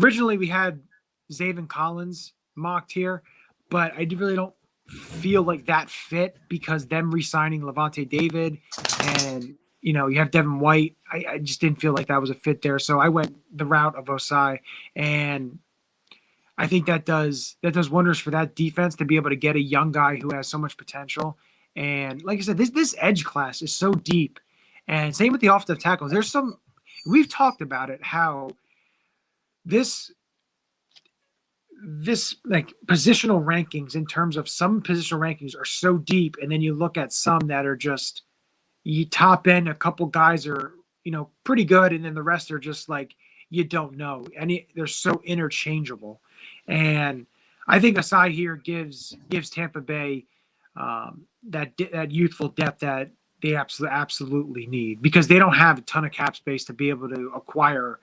originally we had Zaven Collins mocked here, but I really don't feel like that fit because them re-signing Levante David and, you have Devin White. I just didn't feel like that was a fit there. So I went the route of Asai, and I think that does wonders for that defense to be able to get a young guy who has so much potential. And like I said, this edge class is so deep. And same with the offensive tackles. We've talked about it, how this like positional rankings in terms of some positional rankings are so deep, and then you look at some that are just you top end. A couple guys are pretty good, and then the rest are just like you don't know, and they're so interchangeable. And I think Asai here gives Tampa Bay that youthful depth that they absolutely need, because they don't have a ton of cap space to be able to acquire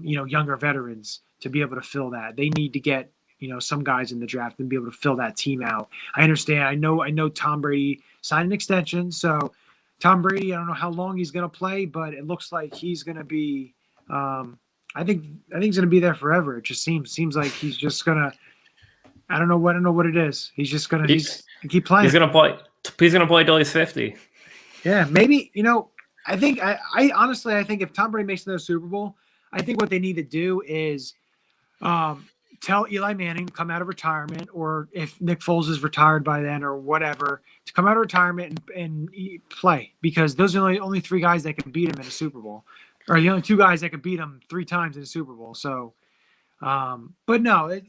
younger veterans to be able to fill that. They need to get some guys in the draft and be able to fill that team out. I understand. I know Tom Brady signed an extension, so Tom Brady, I don't know how long he's going to play, but it looks like he's going to be. I think he's going to be there forever. It just seems like he's just going to. I don't know what it is. He's just going to keep playing. He's going to play. He's going to play till he's 50. Yeah, maybe. I think I honestly I think if Tom Brady makes another Super Bowl, I think what they need to do is tell Eli Manning to come out of retirement, or if Nick Foles is retired by then or whatever, to come out of retirement and play, because those are the only three guys that can beat him in a Super Bowl, or the only two guys that could beat him 3 times in a Super Bowl. So, but no,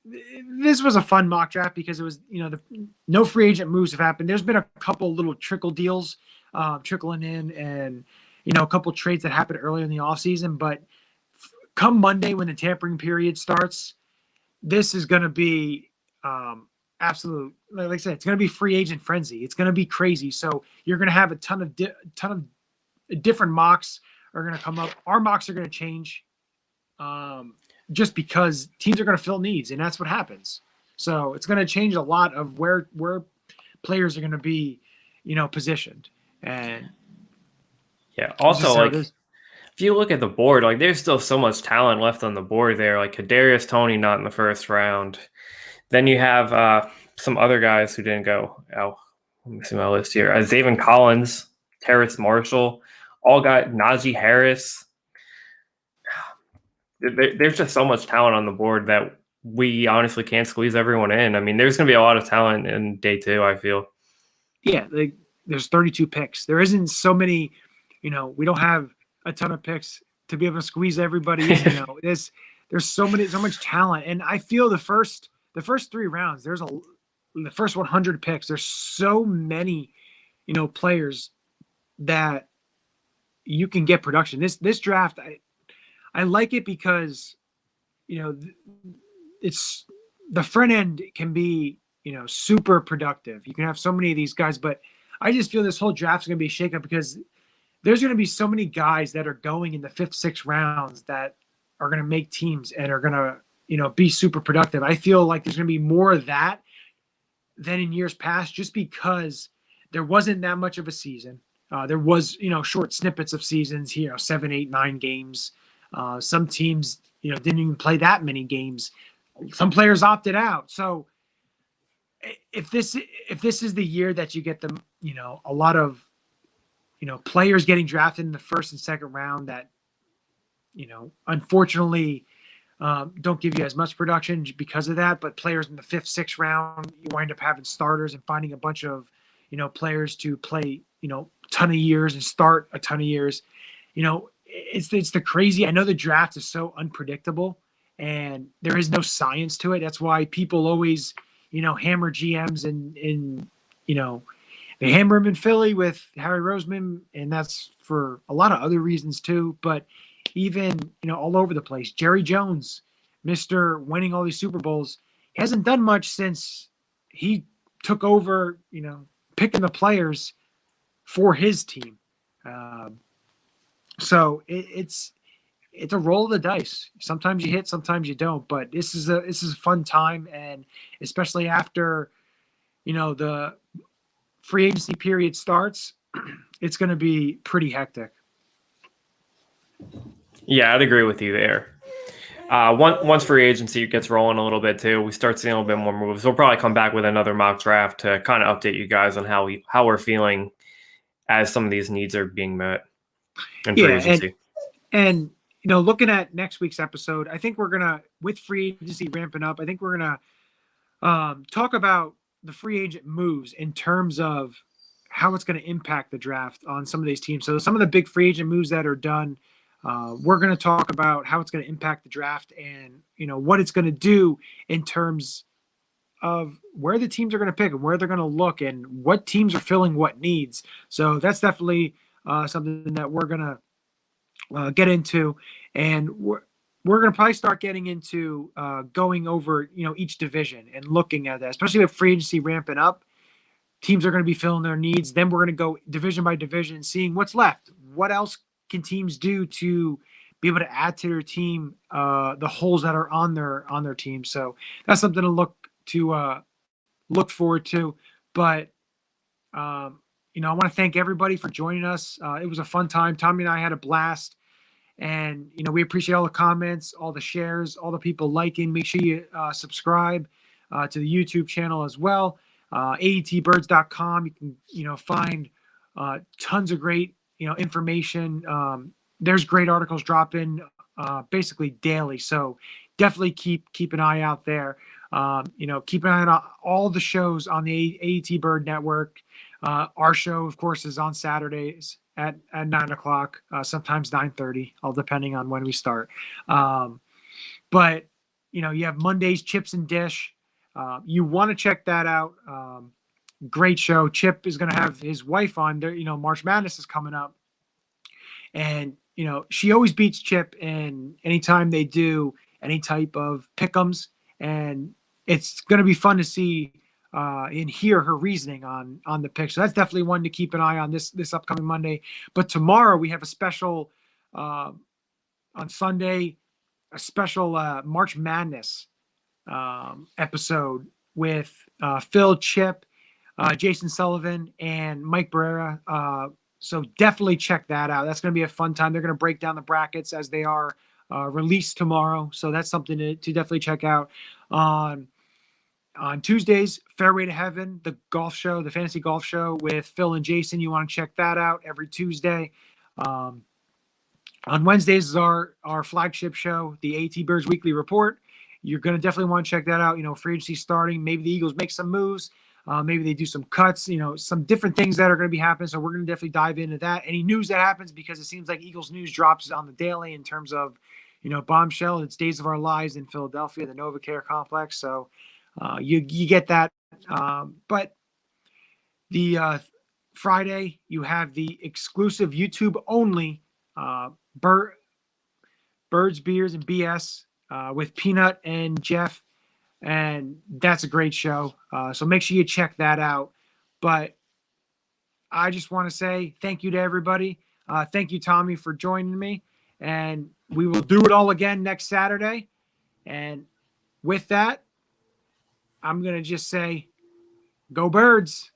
this was a fun mock draft because it was, no free agent moves have happened. There's been a couple little trickle deals trickling in, and, a couple trades that happened earlier in the offseason, but come Monday when the tampering period starts, this is going to be absolute. Like I said, it's going to be free agent frenzy. It's going to be crazy. So you're going to have a ton of different mocks are going to come up. Our mocks are going to change just because teams are going to fill needs, and that's what happens. So it's going to change a lot of where players are going to be, positioned. And yeah, also like, if you look at the board, like there's still so much talent left on the board there. Like Kadarius Toney not in the first round. Then you have some other guys who didn't go. Oh, let me see my list here. Zayvon Collins, Terrace Marshall, all guys. Najee Harris. There's just so much talent on the board that we honestly can't squeeze everyone in. I mean, there's going to be a lot of talent in day 2, I feel. Yeah, there's 32 picks. There isn't so many. We don't have a ton of picks to be able to squeeze everybody in. There's so much talent, and I feel the first 3 rounds, the first 100 picks, there's so many players that you can get production. This draft, I like it because it's the front end can be super productive. You can have so many of these guys, but I just feel this whole draft is going to be a shakeup because there's going to be so many guys that are going in the 5th, 6th rounds that are going to make teams and are going to, be super productive. I feel like there's going to be more of that than in years past, just because there wasn't that much of a season. There was, short snippets of seasons, 7, 8, 9 games. Some teams, didn't even play that many games. Some players opted out. So if this is the year that you get them, a lot of, players getting drafted in the 1st and 2nd round that, unfortunately don't give you as much production because of that. But players in the 5th, 6th round, you wind up having starters and finding a bunch of, players to play, ton of years and start a ton of years. It's the crazy. I know the draft is so unpredictable and there is no science to it. That's why people always, hammer GMs and they hammer him in Philly with Harry Roseman, and that's for a lot of other reasons too. But even, all over the place, Jerry Jones, Mr. winning all these Super Bowls, hasn't done much since he took over, picking the players for his team. So it's a roll of the dice. Sometimes you hit, sometimes you don't. But this is a fun time, and especially after, the free agency period starts, it's going to be pretty hectic. Yeah, I'd agree with you there. Once free agency gets rolling a little bit too, we start seeing a little bit more moves. We'll probably come back with another mock draft to kind of update you guys on how we're feeling as some of these needs are being met in free agency. And looking at next week's episode, I think we're gonna, with free agency ramping up, I think we're gonna talk about the free agent moves in terms of how it's going to impact the draft on some of these teams. So some of the big free agent moves that are done, We're going to talk about how it's going to impact the draft and, what it's going to do in terms of where the teams are going to pick and where they're going to look and what teams are filling what needs. So that's definitely something that we're going to get into. And we're going to probably start getting into going over, each division and looking at that, especially with free agency ramping up. Teams are going to be filling their needs. Then we're going to go division by division, seeing what's left. What else can teams do to be able to add to their team the holes that are on their team? So that's something to look forward to. But I want to thank everybody for joining us. It was a fun time. Tommy and I had a blast. And, we appreciate all the comments, all the shares, all the people liking. Make sure you subscribe to the YouTube channel as well. AATBirds.com. You can, find tons of great, information. There's great articles dropping basically daily. So definitely keep an eye out there. Keep an eye on all the shows on the AAT Bird Network. Our show, of course, is on Saturdays at 9:00, sometimes 9:30, all depending on when we start. But you have Mondays Chips and Dish. You want to check that out. Great show. Chip is going to have his wife on there. March Madness is coming up, and she always beats Chip in anytime they do any type of pick'ems, and it's going to be fun to see and hear her reasoning on the pick. So that's definitely one to keep an eye on this upcoming Monday. But tomorrow we have a special on Sunday, a special March Madness episode with Phil, Chip, Jason Sullivan, and Mike Barrera. So definitely check that out. That's going to be a fun time. They're going to break down the brackets as they are released tomorrow. So that's something to definitely check out. On Tuesdays, Fairway to Heaven, the golf show, the fantasy golf show with Phil and Jason. You want to check that out every Tuesday. On Wednesdays is our flagship show, the AT Birds Weekly Report. You're going to definitely want to check that out. Free agency starting. Maybe the Eagles make some moves. Maybe they do some cuts, some different things that are going to be happening. So we're going to definitely dive into that. Any news that happens, because it seems like Eagles news drops on the daily in terms of, bombshell. It's Days of Our Lives in Philadelphia, the NovaCare complex. So you get that. But the Friday, you have the exclusive YouTube only Birds, Beers, and BS with Peanut and Jeff. And that's a great show. So make sure you check that out. But I just want to say thank you to everybody. Thank you, Tommy, for joining me. And we will do it all again next Saturday. And with that, I'm going to just say, go Birds.